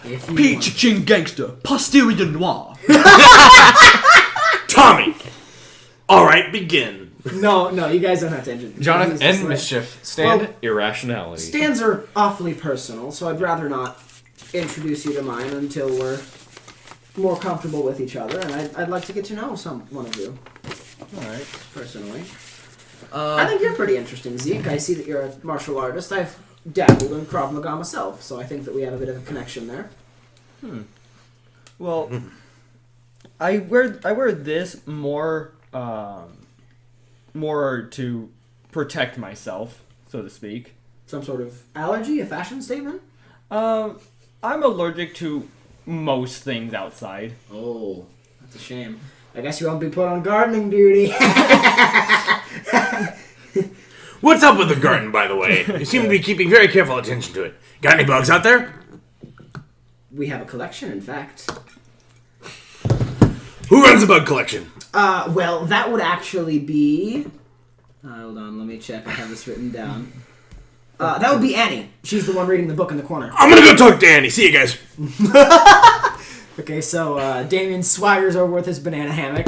If you Peach Ching Gangster, Posterior Noir. Tommy! Alright, begin. No, you guys don't have to enter. Jonathan This is and like- Mischief. Stand Well, irrationality. Stands are awfully personal, so I'd rather not introduce you to mine until we're more comfortable with each other, and I'd like to get to know one of you Alright. personally. I think you're pretty interesting, Zeke. I see that you're a martial artist. I've dabbled in Krav Maga myself, so I think that we have a bit of a connection there. Well, I wear this more to protect myself, so to speak. Some sort of allergy, a fashion statement? I'm allergic to most things outside. Oh, that's a shame. I guess you won't be put on gardening duty. What's up with the garden, by the way? You seem to be keeping very careful attention to it. Got any bugs out there? We have a collection, in fact. Who runs the bug collection? Well, that would actually be... hold on, let me check. I have this written down. That would be Annie. She's the one reading the book in the corner. I'm gonna go talk to Annie. See you guys. The Okay, so Damien swaggers over with his banana hammock.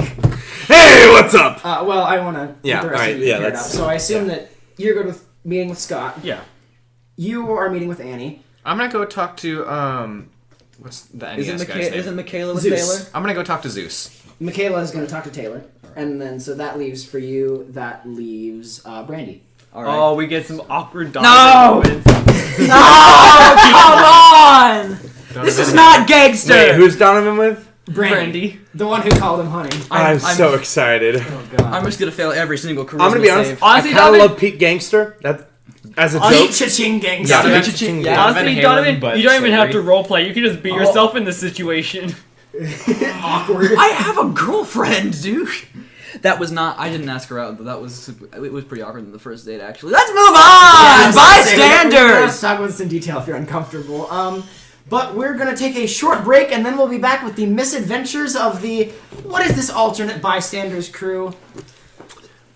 Hey, what's up? Well, I want to Yeah, get the rest alright, of you yeah, paired up. let's- So I assume that you're good with meeting with Scott. Yeah. You are meeting with Annie. I'm gonna go talk to what's the NES guy's name? Isn't Michaela with Zeus. Taylor? I'm gonna go talk to Zeus. Michaela is going to talk to Taylor. And then, so that leaves for you, that leaves Brandy. All right. Oh, we get some awkward No! moments. Come on! This is not gangster. Wait, who's Donovan with? Brandy. The one who called him honey. I'm so excited. Oh, God. I'm just gonna fail every single charisma I'm gonna be honest. save. Honestly, I kind of Donovan- love Pete Gangster. That as a Oh, joke. cha-ching gangster. Yeah, Yeah. cha-ching. Yeah. Honestly, Halen, Donovan, but you don't even have to savory. roleplay. You can just be yourself in the situation. Awkward. I have a girlfriend, dude. That was not. I didn't ask her out, but it was pretty awkward in the first date. Actually, let's move on. We're gonna Bystanders. talk about this in detail if you're uncomfortable. But we're gonna take a short break and then we'll be back with the misadventures of the what is this alternate Bystanders crew?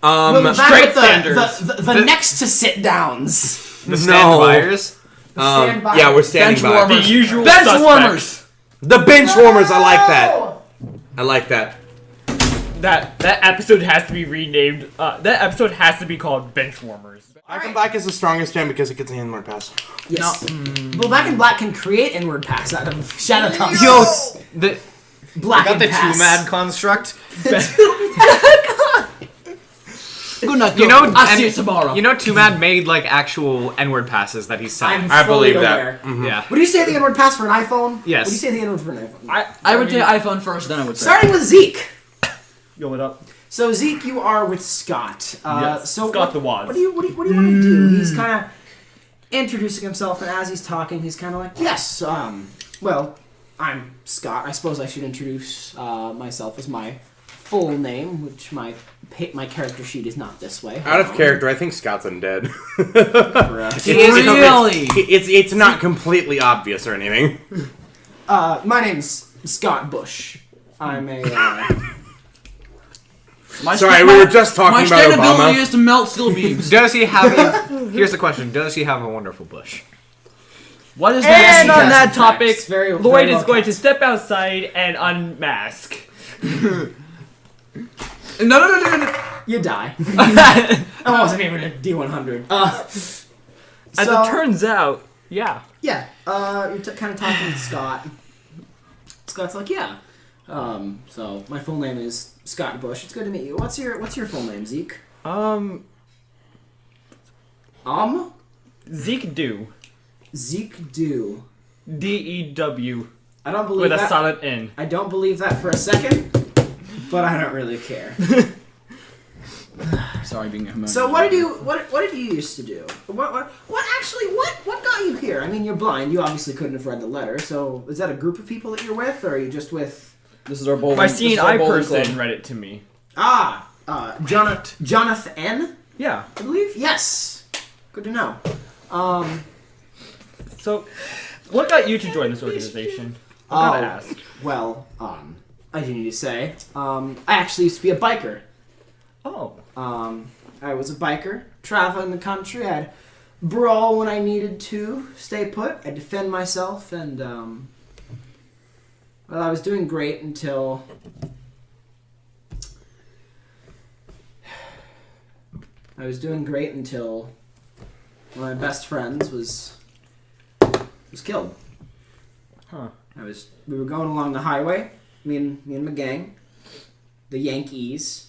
We'll be back Straight with standers. the next to sit downs. The stand-byers. Stand by. Yeah, we're standing by. Benchwarmers. The usual Benchwarmers. The Benchwarmers. I like that. I like that. That episode has to be renamed. That episode has to be called Benchwarmers. Black and Black is the strongest stand because it gets a inward pass. Yes. Well, Black and Black can create inward pass out of Shadow Tongue. Yo, the Black got and the pass. two-mad construct. Good night. You know, I'll see you tomorrow. You know, two-mad made like actual N-word passes that he's selling. I'm I fully believe that. aware. Yeah. Would you say the inward pass for an iPhone? Yes. Would you say the inward for an iPhone? I would say iPhone first, then I would say. Starting with Zeke. Yo, what up? So Zeke, you are with Scott. Yes, So Scott what, the Waz. What do you want to do? He's kind of introducing himself, and as he's talking, he's kind of like, "Yes, well, I'm Scott. I suppose I should introduce myself as my full name, which my character sheet is not this way. Out of character, I think Scott's undead. Really? It's not completely obvious or anything. My name's Scott Bush. I'm a. Sorry, we were just talking my about ability Obama. is to melt steel beams. Does he have a... Here's the question. Does he have a wonderful bush? What is And that? on that Yes, topic, facts. Very Lloyd well is going cast. to step outside and unmask. No. You die. I wasn't even a D100. As So- it turns out, yeah. Yeah, you're kind of talking to Scott. Scott's like, yeah. So my full name is Scott Bush. It's good to meet you. What's your full name, Zeke? Zeke Dew. Zeke Dew. D-E-W. I don't believe With a that. silent N. I don't believe that for a second, but I don't really care. Sorry, being a homo. So what did you used to do? What got you here? I mean, you're blind. You obviously couldn't have read the letter. So is that a group of people that you're with, or are you just with? This is our bowling. My this is seeing our eye bowling person club. read it to me. Jonathan, Yeah. I believe. Yes. Good to know. So, what got you to join this organization? I gotta ask. Well, I do need to say, I actually used to be a biker. Oh. I was a biker, traveling the country. I'd brawl when I needed to, stay put. I'd defend myself, and well, I was doing great until one of my best friends was killed. Huh. We were going along the highway, me and my gang, the Yankees.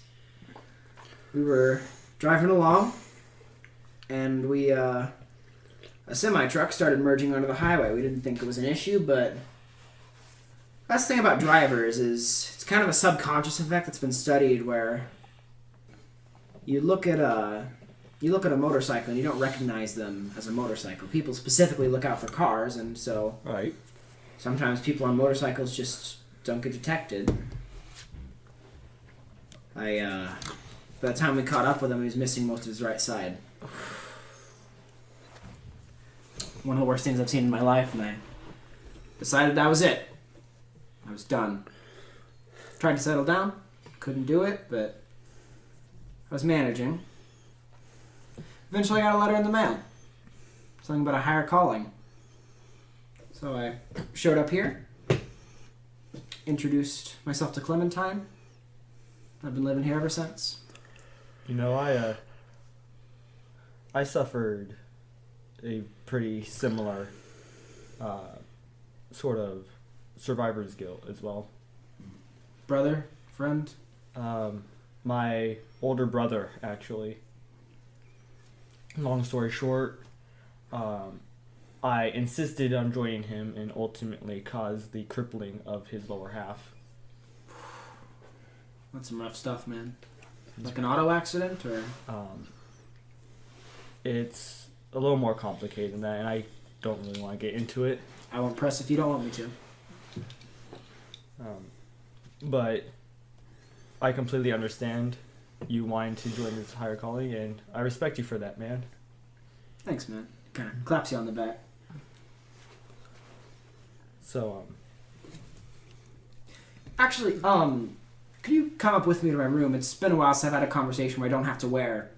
We were driving along, and a semi-truck started merging onto the highway. We didn't think it was an issue, but that's the thing about drivers is it's kind of a subconscious effect that's been studied where you look at a motorcycle and you don't recognize them as a motorcycle. People specifically look out for cars, and so Right. sometimes people on motorcycles just don't get detected. By the time we caught up with him, he was missing most of his right side. One of the worst things I've seen in my life, and I decided that was it. I was done. Tried to settle down, couldn't do it, but I was managing. Eventually I got a letter in the mail. Something about a higher calling. So I showed up here. introduced myself to Clementine. I've been living here ever since. You know, I suffered a pretty similar sort of survivor's guilt as well. Brother? Friend? My older brother, actually. Long story short, I insisted on joining him and ultimately caused the crippling of his lower half. That's some rough stuff, man. Like an auto accident, or? It's a little more complicated than that, and I don't really want to get into it. I won't press if you don't want me to. But I completely understand you wanting to join this higher calling, and I respect you for that, man. Thanks, man. Kind of claps you on the back. So, Actually, could you come up with me to my room? It's been a while since I've had a conversation where I don't have to wear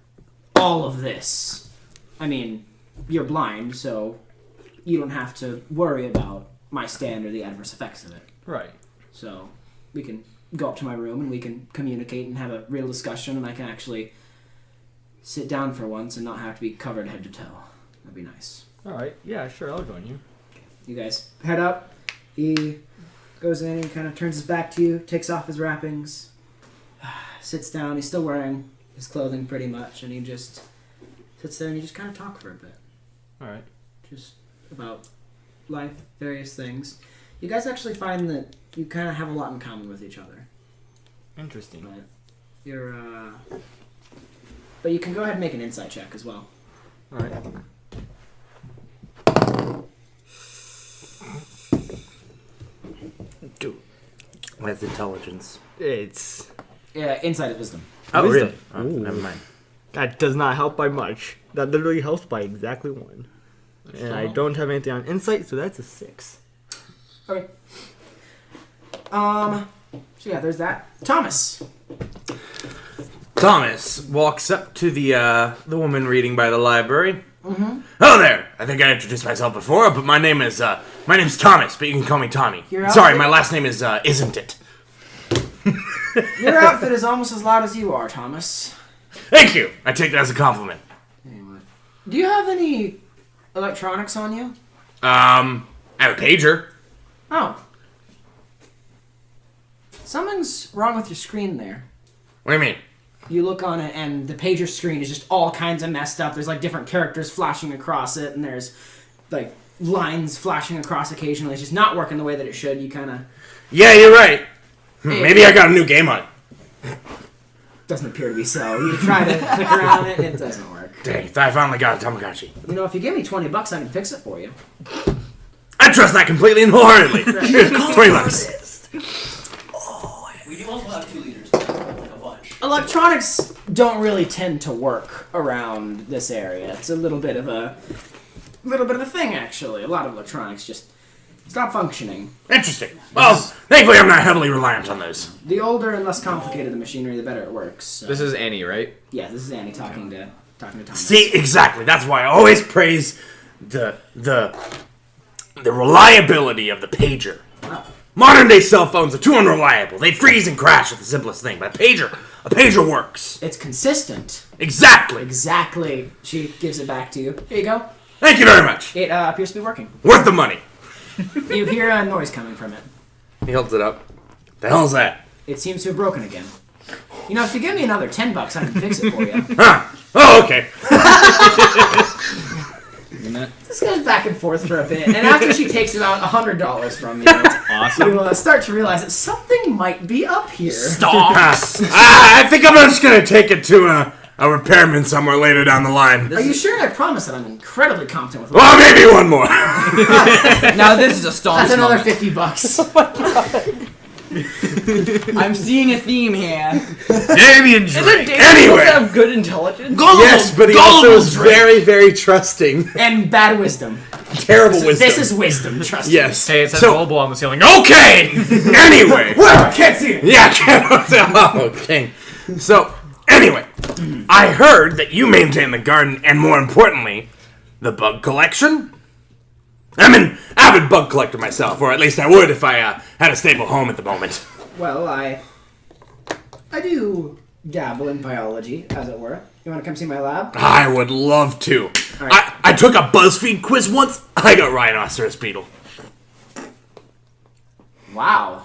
all of this. I mean, you're blind, so you don't have to worry about my stand or the adverse effects of it. right. So we can go up to my room and we can communicate and have a real discussion, and I can actually sit down for once and not have to be covered head to toe. That'd be nice. All right. Yeah, sure. I'll join you. You guys head up. He goes in and kind of turns his back to you, takes off his wrappings, sits down. He's still wearing his clothing pretty much, and he just sits there and you just kind of talk for a bit. All right. Just about life, various things. You guys actually find that you kind of have a lot in common with each other. Interesting. But you're, but you can go ahead and make an insight check as well. All right. Dude, that's intelligence. It's Yeah, insight of wisdom. Oh, Wisdom. really? Oh, Ooh. never mind. that does not help by much. That literally helps by exactly 1. And I don't have anything on insight, so that's a 6. Okay. So yeah, there's that. Thomas. Thomas walks up to the woman reading by the library. Mm-hmm. Hello there. I think I introduced myself before, but my name's Thomas, but you can call me Tommy. Your Sorry, outfit- my last name is Isn't It? Your outfit is almost as loud as you are, Thomas. Thank you. I take that as a compliment. Anyway. Do you have any electronics on you? I have a pager. Oh. Something's wrong with your screen there. What do you mean? You look on it, and the pager screen is just all kinds of messed up. There's like different characters flashing across it, and there's like lines flashing across occasionally. It's just not working the way that it should. You kind of Yeah, you're right. Hey. Maybe I got a new game on it. doesn't appear to be so. You try to click around it, it doesn't work. Dang, I finally got a Tamagotchi. You know, if you give me $20, I can fix it for you. I trust that completely and wholeheartedly. Here's $20. We do also have 2 liters, like a bunch. Electronics don't really tend to work around this area. It's a little bit of a thing, actually. A lot of electronics just stop functioning. Interesting. Well, thankfully I'm not heavily reliant on those. The older and less complicated the machinery, the better it works. So. This is Annie, right? Yeah, this is Annie talking to Thomas. See, exactly. That's why I always praise the reliability of the pager. Modern day cell phones are too unreliable. They freeze and crash at the simplest thing. But a pager works. It's consistent. Exactly. Exactly. She gives it back to you. Here you go. Thank you very much. It appears to be working. Worth the money. You hear a noise coming from it. He holds it up. The hell's that? It seems to have broken again. You know, if you give me another $10, I can fix it for you. Huh. Oh, okay. This goes back and forth for a bit, and after she takes about $100 from you, Awesome. you start to realize that something might be up here. Stop. I think I'm just going to take it to a repairman somewhere later down the line. Are you sure? I promise that I'm incredibly competent with. Well, maybe one more. Now this is a staunch That's another moment. $50. I'm seeing a theme here. Maybe Is it Drake. dangerous Anyway. to have good intelligence? Yes, but he also is very, very trusting. And bad wisdom. Terrible wisdom. This is wisdom, trust me. Yes. Hey, it says So- global on the ceiling. Okay! Anyway. Whatever, I can't see it. Yeah, I can't. Okay. So, anyway. I heard that you maintain the garden and, more importantly, the bug collection? I'm an avid bug collector myself, or at least I would if I had a stable home at the moment. Well, I do dabble in biology, as it were. You want to come see my lab? I would love to. All right. I took a BuzzFeed quiz once. I got rhinoceros beetle. Wow.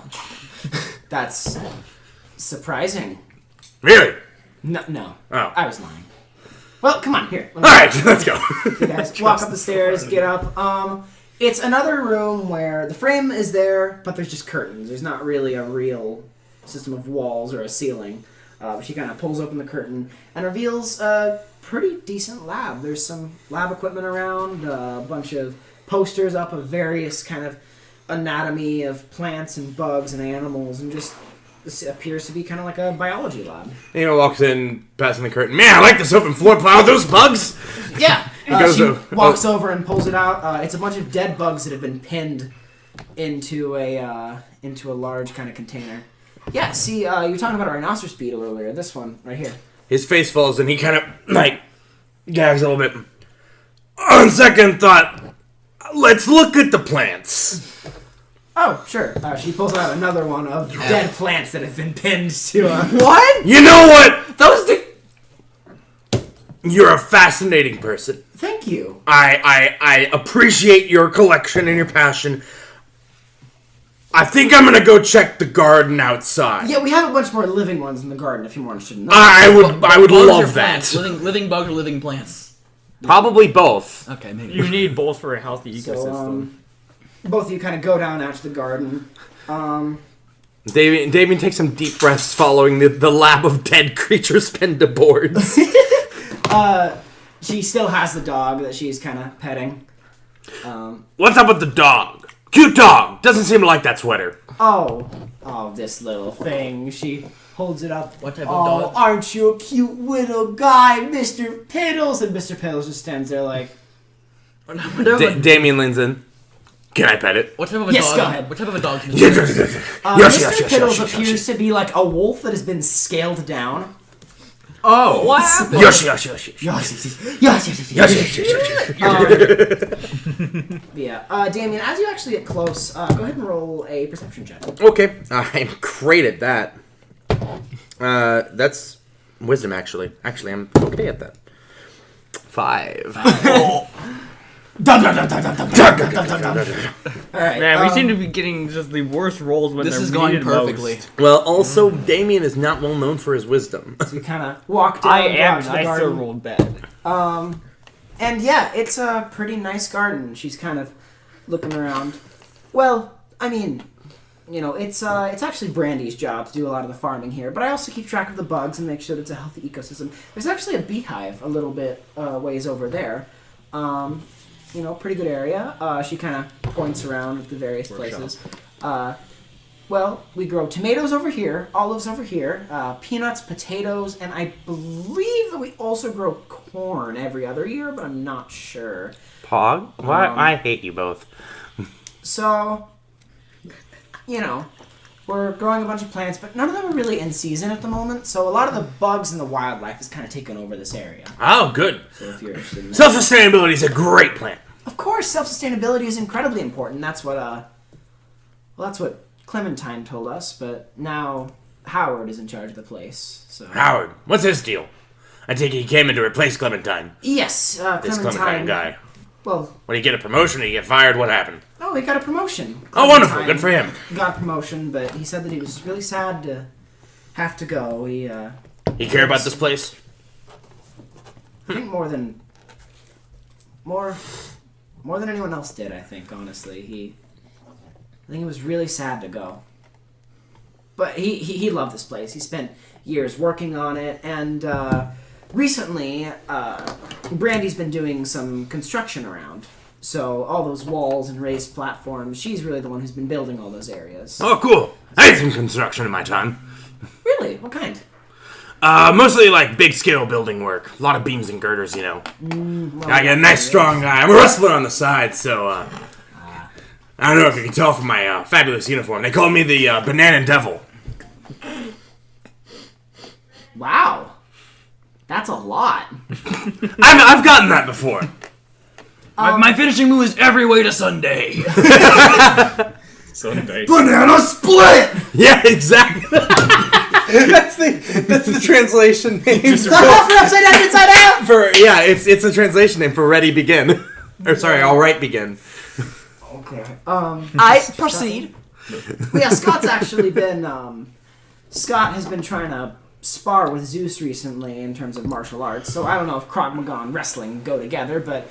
That's surprising. Really? No. Oh. I was lying. Well, come on, here. All right, let's go. You guys walk up the stairs, get up. It's another room where the frame is there, but there's just curtains. There's not really a real system of walls or a ceiling. She kind of pulls open the curtain and reveals a pretty decent lab. There's some lab equipment around, a bunch of posters up of various kind of anatomy of plants and bugs and animals, and just this appears to be kind of like a biology lab. Walks in, passing the curtain. Man, I like this open floor plan with those bugs. Yeah. Goes She over. walks over and pulls it out. It's a bunch of dead bugs that have been pinned into a large kind of container. Yeah, see, you were talking about a rhinoceros beetle earlier. This one right here. His face falls and he kind of, gags a little bit. On second thought, let's look at the plants. Oh, sure. She pulls out another one of dead plants that have been pinned to a... What? You know what? Those You're a fascinating person. Thank you. I appreciate your collection and your passion. I think I'm gonna go check the garden outside. Yeah, we have a bunch more living ones in the garden if you're more interested in that. I would bugs or love plants? that. Living bugs or living plants? Probably both. Okay, maybe. You need both for a healthy So, ecosystem. both of you kind of go down out to the garden. Damien takes some deep breaths following the lab of dead creatures pinned to boards. She still has the dog that she's kind of petting. What's up with the dog? Cute dog. Doesn't seem to like that sweater. Oh, this little thing. She holds it up. What type of dog? Aren't you a cute little guy, Mr. Piddles? And Mr. Piddles just stands there like... Damien leans in. Can I pet it? What type of a Yes, dog? go ahead. What type of a dog? Mr. Piddles appears to be like a wolf that has been scaled down. Oh. What happened? Yoshi. Yeah. Damien, as you actually get close, go ahead and roll a perception check. Okay. I'm great at that. That's wisdom, actually. Actually, I'm okay at that. 5. All right. Man, we seem to be getting just the worst rolls when This they're is going needed perfectly. most. Well, also, Damien is not well known for his wisdom. So you kind of walk down I go am, out to and the I still garden. rolled bad. And yeah, it's a pretty nice garden. She's kind of looking around. Well, I mean, it's actually Brandy's job to do a lot of the farming here, but I also keep track of the bugs and make sure that it's a healthy ecosystem. There's actually a beehive a little bit ways over there. Pretty good area. She kind of points around at the various places. Well, we grow tomatoes over here, olives over here, peanuts, potatoes, and I believe that we also grow corn every other year, but I'm not sure. Pog? Why? I hate you both. So, we're growing a bunch of plants, but none of them are really in season at the moment, so a lot of the bugs and the wildlife has kind of taken over this area. Oh, good. So if you're interested in that. Self-sustainability is a great plan. Of course, self-sustainability is incredibly important. That's what, that's what Clementine told us, but now Howard is in charge of the place, so... Howard, what's his deal? I take it he came in to replace Clementine. Yes, This Clementine guy. Well, When he get a promotion or he get fired, what happened? oh, he got a promotion. Oh, wonderful. Clementine Good for him. Got a promotion, but he said that he was really sad to have to go. He care about this place? I think more than anyone else did, I think, honestly. I think he was really sad to go. But he loved this place. He spent years working on it, and recently, Brandy's been doing some construction around. So all those walls and raised platforms, she's really the one who's been building all those areas. Oh, cool. I did some construction in my time. Really? What kind? Mostly like big scale building work. A lot of beams and girders, Well, I got a nice strong guy. I'm a wrestler on the side, so I don't know if you can tell from my fabulous uniform. They call me the Banana Devil. Wow. That's a lot. I've gotten that before. My finishing move is every way to Sunday. Sunday. Banana split! Yeah, exactly. that's the translation name. Upside down, inside out! It's a translation name for Ready Begin. Or sorry, All Right Begin. Okay. I proceed. Well, yeah, Scott's actually been. Scott has been trying to spar with Zeus recently in terms of martial arts, so I don't know if Krav Maga and wrestling go together, but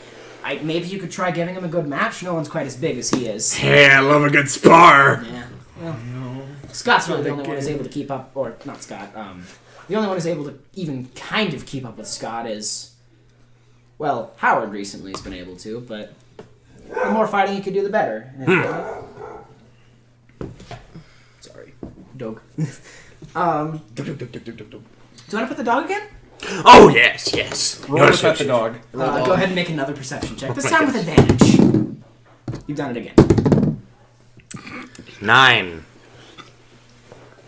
maybe you could try giving him a good match. No one's quite as big as he is. Yeah, I love a good spar. Yeah. Well, Scott's really the only one who's able to keep up, or not Scott. The only one who's able to even kind of keep up with Scott is, well, Howard recently has been able to, but the more fighting you can do, the better. Sorry, dog. Do you want to put the dog again? Oh, yes. Roll to pet the dog. Go ahead and make another perception check. This time with advantage. You've done it again. 9.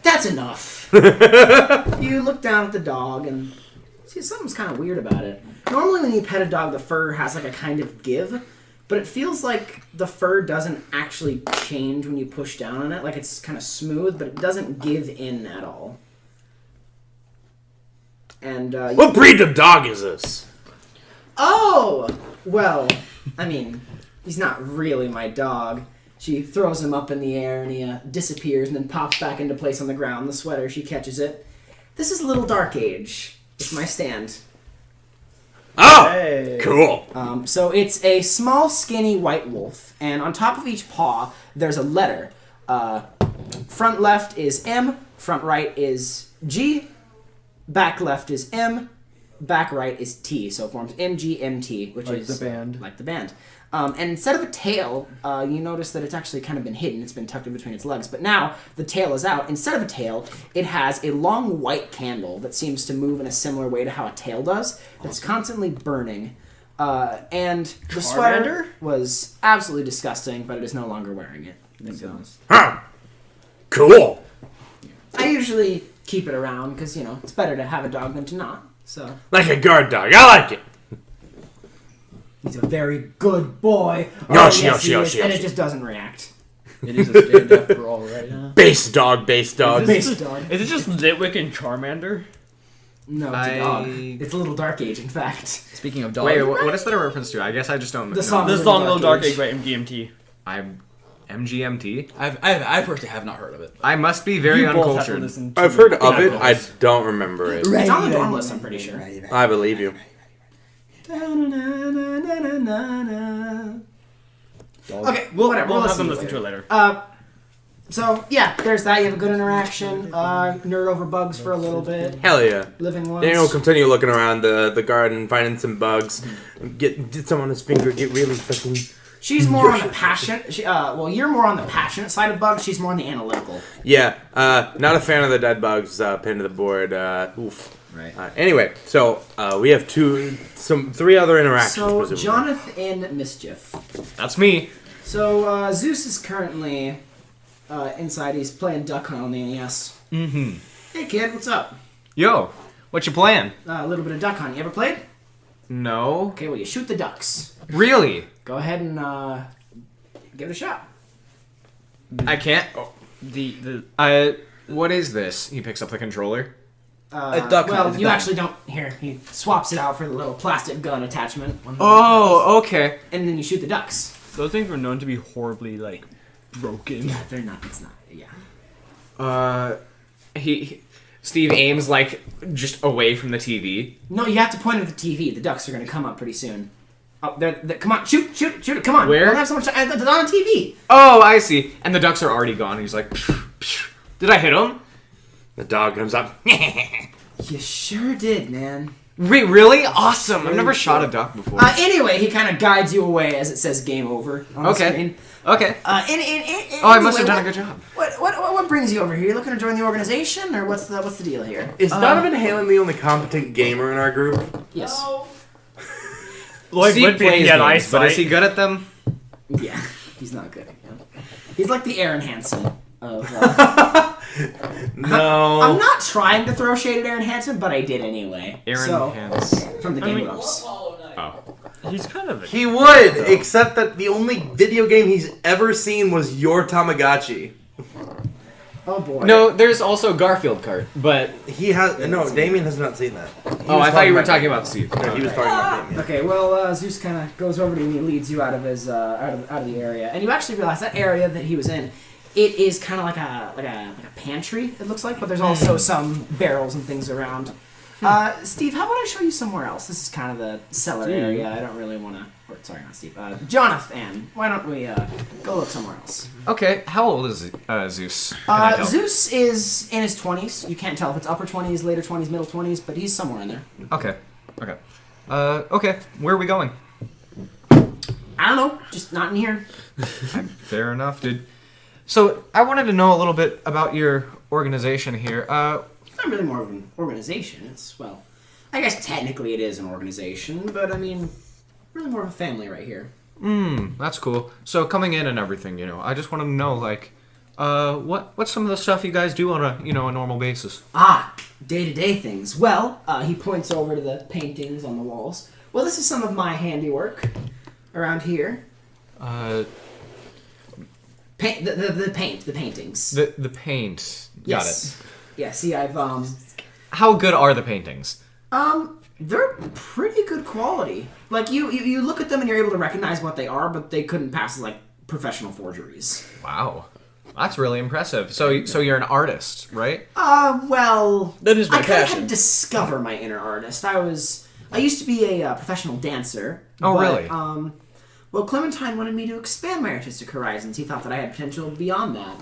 That's enough. You look down at the dog and see something's kind of weird about it. Normally when you pet a dog, the fur has like a kind of give, but it feels like the fur doesn't actually change when you push down on it. Like it's kind of smooth, but it doesn't give in at all. And What breed of dog is this? Oh! Well, I mean, he's not really my dog. She throws him up in the air and he disappears and then pops back into place on the ground. The sweater, she catches it. This is Little Dark Age. It's my stand. Oh! Hey. Cool. So it's a small, skinny white wolf, and on top of each paw, there's a letter. Front left is M, front right is G, back left is M, back right is T, so it forms MGMT, which Like is the band. like the band. And instead of a tail, you notice that it's actually kind of been hidden. It's been tucked in between its legs. But now the tail is out. Instead of a tail, it has a long white candle that seems to move in a similar way to how a tail does. It's constantly burning. And the sweater was absolutely disgusting, but it is no longer wearing it. Huh. Cool. I usually keep it around because, you know, it's better to have a dog than to not. So Like a guard dog. I like it. he's a very good boy. Yosh, he yosh, is, yosh, and yosh. it just doesn't react. It is a stand after all, right? Base dog. Is Base this, dog. is it just Litwick and Charmander? No, it's a dog. It's a Little Dark Age, in fact. Speaking of dogs, Wait, what is that a reference to? I guess I just don't know. The song. The Little song Little Dark Age. Age by MGMT. I'm MGMT. I personally have not heard of it. I must be very You both have to uncultured. listen to I've heard of the it. I vocals. don't remember it. It's on the dorm list, I'm pretty sure. I believe you. Okay, We'll whatever. have listen them to listen to it later. So, yeah, there's that. You have a good interaction. Nerd over bugs for a little bit. Hell yeah. Living once. Daniel will continue looking around the garden, finding some bugs. Get some on his finger. Get really fucking. She's more on the passionate. Well, you're more on the passionate side of bugs. She's more on the analytical. Yeah. Not a fan of the dead bugs pinned to the board. Oof. Right. Anyway, so we have three other interactions. So, presumably. Jonathan and Mischief. That's me. So, Zeus is currently inside. He's playing Duck Hunt on the NES. Mm-hmm. Hey, kid, what's up? Yo, what you playing? A little bit of Duck Hunt. You ever played? No. Okay, well, you shoot the ducks. Really? Go ahead and give it a shot. I can't. What is this? He picks up the controller. Duck Hunt well, is you done. actually don't. Here, he swaps it out for the little plastic gun attachment. Oh, okay. And then you shoot the ducks. Those things were known to be horribly, like, broken. Yeah, they're not. It's not. Yeah. Steve aims like just away from the TV. No, you have to point at the TV. The ducks are going to come up pretty soon. Oh, come on, shoot it! Come on. Where? We don't have so much time. It's on TV. Oh, I see. And the ducks are already gone. He's like, psh, psh. Did I hit him? The dog comes up. You sure did, man. Wait, really? Awesome. I've never shot a duck before. Anyway, he kind of guides you away as it says "Game Over" on the screen. Okay. Oh, I must have done a good job. What brings you over here? You looking to join the organization, or what's the deal here? Is Donovan Halen the only competent gamer in our group? Yes. Like, Steve would be plays an games, but is eyesight. he good at them? Yeah. He's not good. He's like the Aaron Hansen of. No. I'm not trying to throw shade at Aaron Hansen, but I did anyway. Aaron so, Hans. from the Game Ropes. Oh. He's kind of. He would, except that the only video game he's ever seen was Your Tamagotchi. Oh boy. No, there's also Garfield Kart, but He has no. Damien has not seen that. I thought you were talking about Steve. No, he was talking about Damien. Okay, well, Zeus kind of goes over to you and he leads you out of his out of the area, and you actually realize that area that he was in, it is kind of like a pantry. It looks like, but there's also some barrels and things around. Steve, how about I show you somewhere else? This is kind of the cellar area. I don't really want to. Sorry, not Steve. Jonathan, why don't we go look somewhere else? Okay, how old is Zeus? Can I tell? Zeus is in his 20s. You can't tell if it's upper 20s, later 20s, middle 20s, but he's somewhere in there. Okay. Okay, where are we going? I don't know, just not in here. Fair enough, dude. So, I wanted to know a little bit about your organization here. It's not really more of an organization. It's, well, I guess technically it is an organization, but I mean, really more of a family right here. That's cool. So, coming in and everything, I just wanted to know, like, what's some of the stuff you guys do on a, a normal basis? Day-to-day things. Well, he points over to the paintings on the walls. Well, this is some of my handiwork around here. The paintings. The paint. Got it. Yeah, see, I've, How good are the paintings? they're pretty good quality. Like, you look at them and you're able to recognize what they are, but they couldn't pass as, like, professional forgeries. Wow. That's really impressive. So you're an artist, right? Well... That is my I kind of had passion. to discover my inner artist. I used to be a professional dancer. Oh, but, really? Well, Clementine wanted me to expand my artistic horizons. He thought that I had potential beyond that.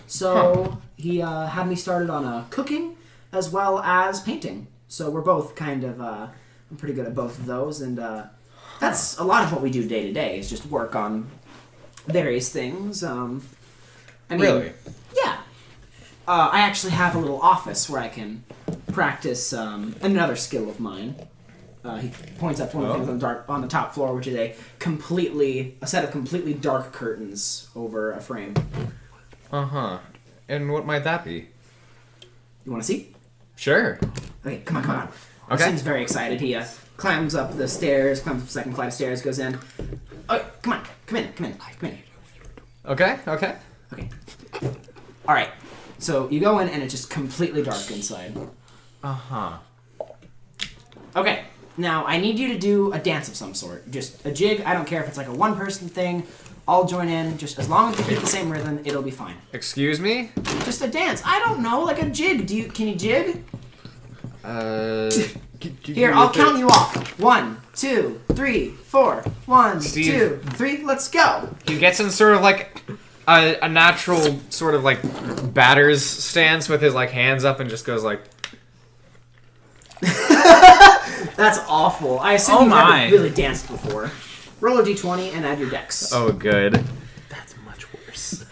So he had me started on cooking as well as painting. So we're both kind of, I'm pretty good at both of those. And that's a lot of what we do day to day is just work on various things. I mean, Really? Yeah. I actually have a little office where I can practice another skill of mine. He points up to one of the things on the top floor, which is a set of completely dark curtains over a frame. Uh-huh. And what might that be? You want to see? Sure. Okay, come on. Okay. Seems very excited. He climbs up the stairs, climbs up the second flight of stairs, goes in. Oh, come on, come in. Okay. Okay. All right. So you go in, and it's just completely dark inside. Uh-huh. Okay. Now, I need you to do a dance of some sort. Just a jig. I don't care if it's like a one-person thing. I'll join in. Just as long as we keep the same rhythm, it'll be fine. Excuse me? Just a dance. I don't know, like a jig. Can you jig? Here, I'll count you off. 1, 2, 3, 4. 1, Steve. 2, 3. Let's go. He gets in sort of like a natural sort of like batter's stance with his like hands up and just goes like... That's awful. I assume you've never really danced before. Roll a d20 and add your dex. Oh, good. That's much worse.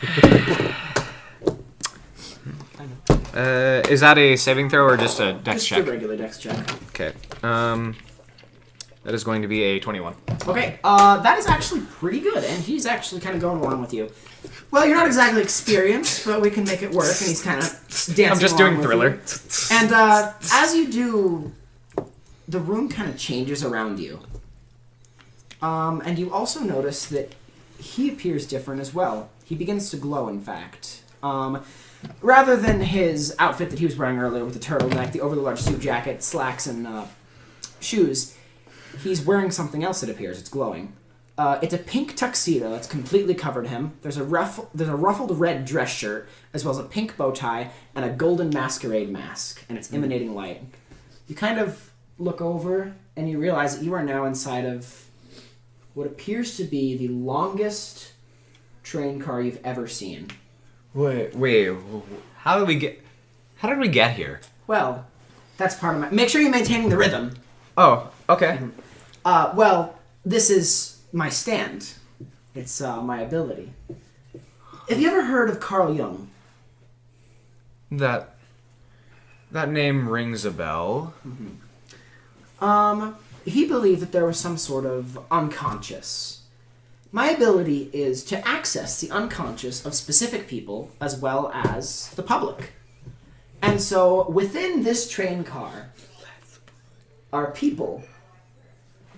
Is that a saving throw or just a dex Just check? a regular dex check. Okay. That is going to be a 21. Okay, that is actually pretty good, and he's actually kind of going along with you. Well, you're not exactly experienced, but we can make it work, and he's kind of dancing I'm just along doing with Thriller. you. And as you do, the room kind of changes around you. And you also notice that he appears different as well. He begins to glow, in fact. Rather than his outfit that he was wearing earlier with the turtleneck, the overly large suit jacket, slacks, and shoes, he's wearing something else that appears. It's glowing. It's a pink tuxedo that's completely covered him. There's a ruffled red dress shirt, as well as a pink bow tie, and a golden masquerade mask, and it's emanating light. You kind of look over, and you realize that you are now inside of what appears to be the longest train car you've ever seen. Wait. How did we get here? Well, that's part of my... Make sure you're maintaining the rhythm. Oh, okay. Well, this is my stand. It's my ability. Have you ever heard of Carl Jung? That name rings a bell. He believed that there was some sort of unconscious. My ability is to access the unconscious of specific people as well as the public. And so, within this train car are people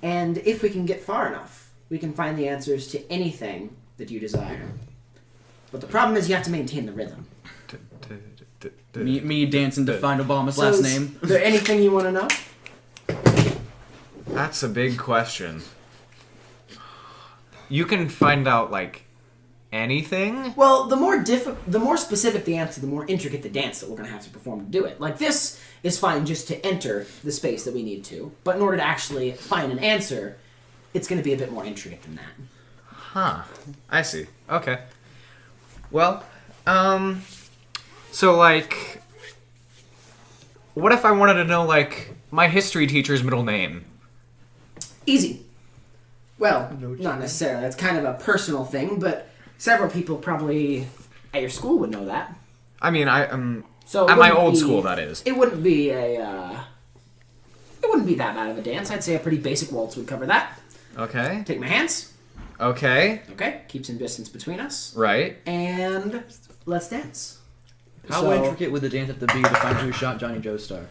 And if we can get far enough, we can find the answers to anything that you desire. But the problem is you have to maintain the rhythm. Me dancing to find Obama's So last is name. there anything you want to know? That's a big question. You can find out, like, anything? Well, the more specific the answer, the more intricate the dance that we're going to have to perform to do it. Like, this is fine just to enter the space that we need to, but in order to actually find an answer, it's going to be a bit more intricate than that. Huh. I see. Okay. Well, so, like, what if I wanted to know, like, my history teacher's middle name? Easy. Well, not necessarily. That's kind of a personal thing, but several people probably at your school would know that. I mean, So it at my wouldn't old be- school, that is. It wouldn't be it wouldn't be that bad of a dance. I'd say a pretty basic waltz would cover that. Okay. Take my hands. Okay. Okay. Keep some distance between us. Right. And let's dance. How So- intricate would the dance have to be to find who shot Johnny Joestar?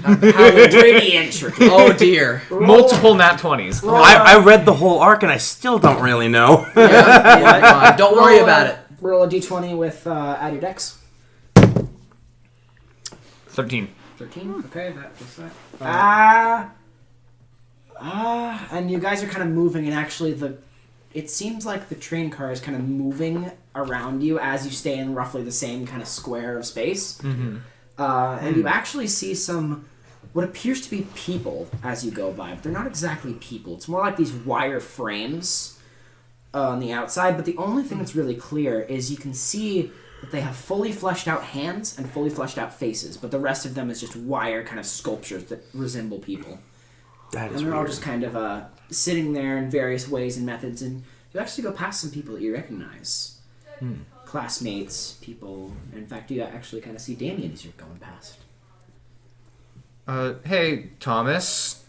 How pretty intricate. Oh dear. Multiple nat 20s. I read the whole arc and I still don't really know. Yeah, don't worry about it. Roll a d20 with add your dex. 13. 13. Okay, that was that. And you guys are kind of moving, and actually it seems like the train car is kind of moving around you as you stay in roughly the same kind of square of space. Mm-hmm. And you actually see what appears to be people as you go by, but they're not exactly people. It's more like these wire frames on the outside, but the only thing that's really clear is you can see that they have fully fleshed out hands and fully fleshed out faces, but the rest of them is just wire kind of sculptures that resemble people. That And they're all just kind of sitting there in various ways and methods, and you actually go past some people that you recognize. Classmates, people. In fact, you actually kind of see Damien as you're going past. Hey, Thomas.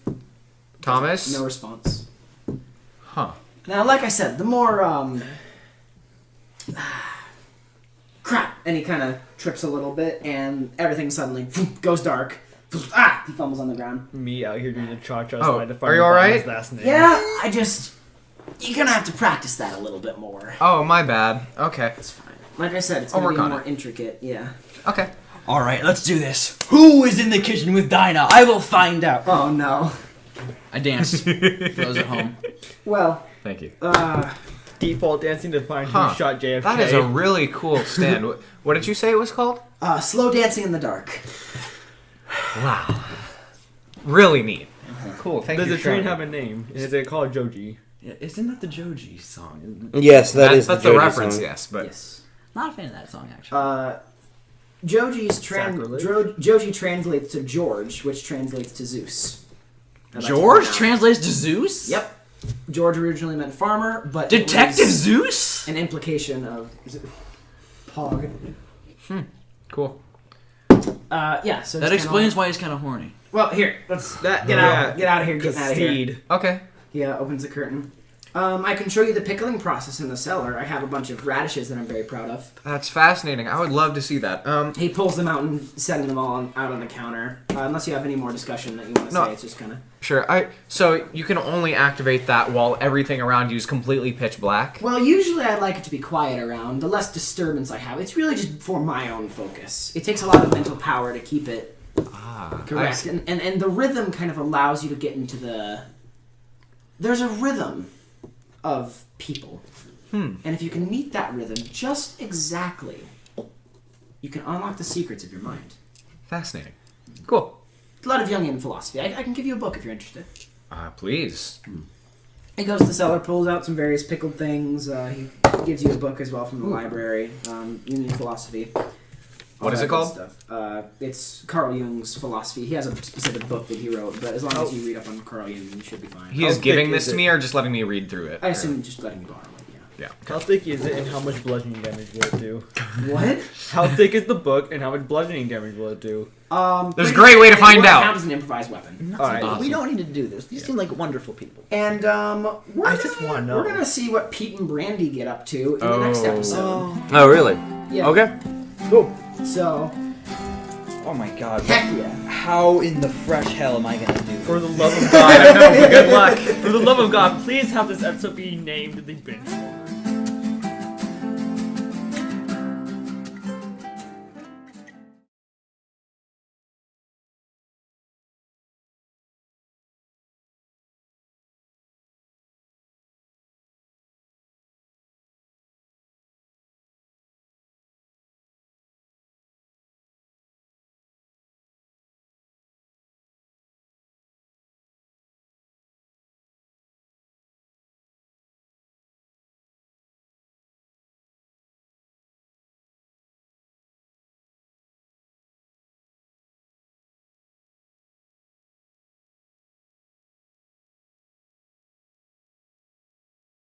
Thomas? No response. Huh. Now, like I said, the more, crap! And he kind of trips a little bit, and everything suddenly goes dark. He fumbles on the ground. Me out here doing the cha-cha. Oh, trying to are find you all right? his last name. Yeah, you're gonna have to practice that a little bit more. Oh, my bad. Okay. It's fine. Like I said, it's I'll gonna work be on more it. intricate, yeah. Okay. All right, let's do this. Who is in the kitchen with Dinah? I will find out. Oh, no. I danced. For those at home. Well, Thank you. Default dancing to find Huh. who shot JFK. That is a really cool stand. What did you say it was called? slow dancing in the dark. Wow. Really neat. Cool. Thank Does you. the train have a name? Is it called Joji? Yeah, isn't that the Joji song? Isn't it? Yes, That's the reference, yes, but Yes. Not a fan of that song, actually. Sacrilege? Joji translates to George, which translates to Zeus. I'd like to George point out. translates to Zeus? Yep. George originally meant farmer, but it Detective was Zeus? an implication of Pog. cool. Yeah. So That it's explains kinda why he's kind of horny. Well, here, let's get Yeah. out of here. Get out of here. Seed. Okay. He opens the curtain. I can show you the pickling process in the cellar. I have a bunch of radishes that I'm very proud of. That's fascinating. I would love to see that. He pulls them out and setting them all out on the counter. Unless you have any more discussion that you want to No. say, it's just kind of. Sure. So you can only activate that while everything around you is completely pitch black. Well, usually I like it to be quiet around. The less disturbance I have, it's really just for my own focus. It takes a lot of mental power to keep it correct, and the rhythm kind of allows you to get into the. There's a rhythm of people, and if you can meet that rhythm just exactly, you can unlock the secrets of your mind. Fascinating. Cool. A lot of Jungian philosophy. I can give you a book if you're interested. Please. He goes to the cellar, pulls out some various pickled things. He gives you a book as well from the library, Jungian philosophy. What is that it good called? Stuff. It's Carl Jung's philosophy. He has a specific book that he wrote, but as long as you read up on Carl Jung, you should be fine. He is How giving thick this is to it? me or just letting me read through it? I assume just letting you borrow it, Yeah. How thick is it and how much bludgeoning damage will it do? yeah. What? How thick is the book and how much bludgeoning damage will it do? There's a great way to find out. It counts as an improvised weapon. Alright. We don't need to do this. These seem like wonderful people. And I just wanna know. We're gonna see what Pete and Brandy get up to in the next episode. Oh, really? Yeah. Okay. Cool. So, Oh my god. heck yeah. how in the fresh hell am I gonna do For this? the love of God, I know. Good luck. For the love of God, please have this episode be named the Benchwarmers.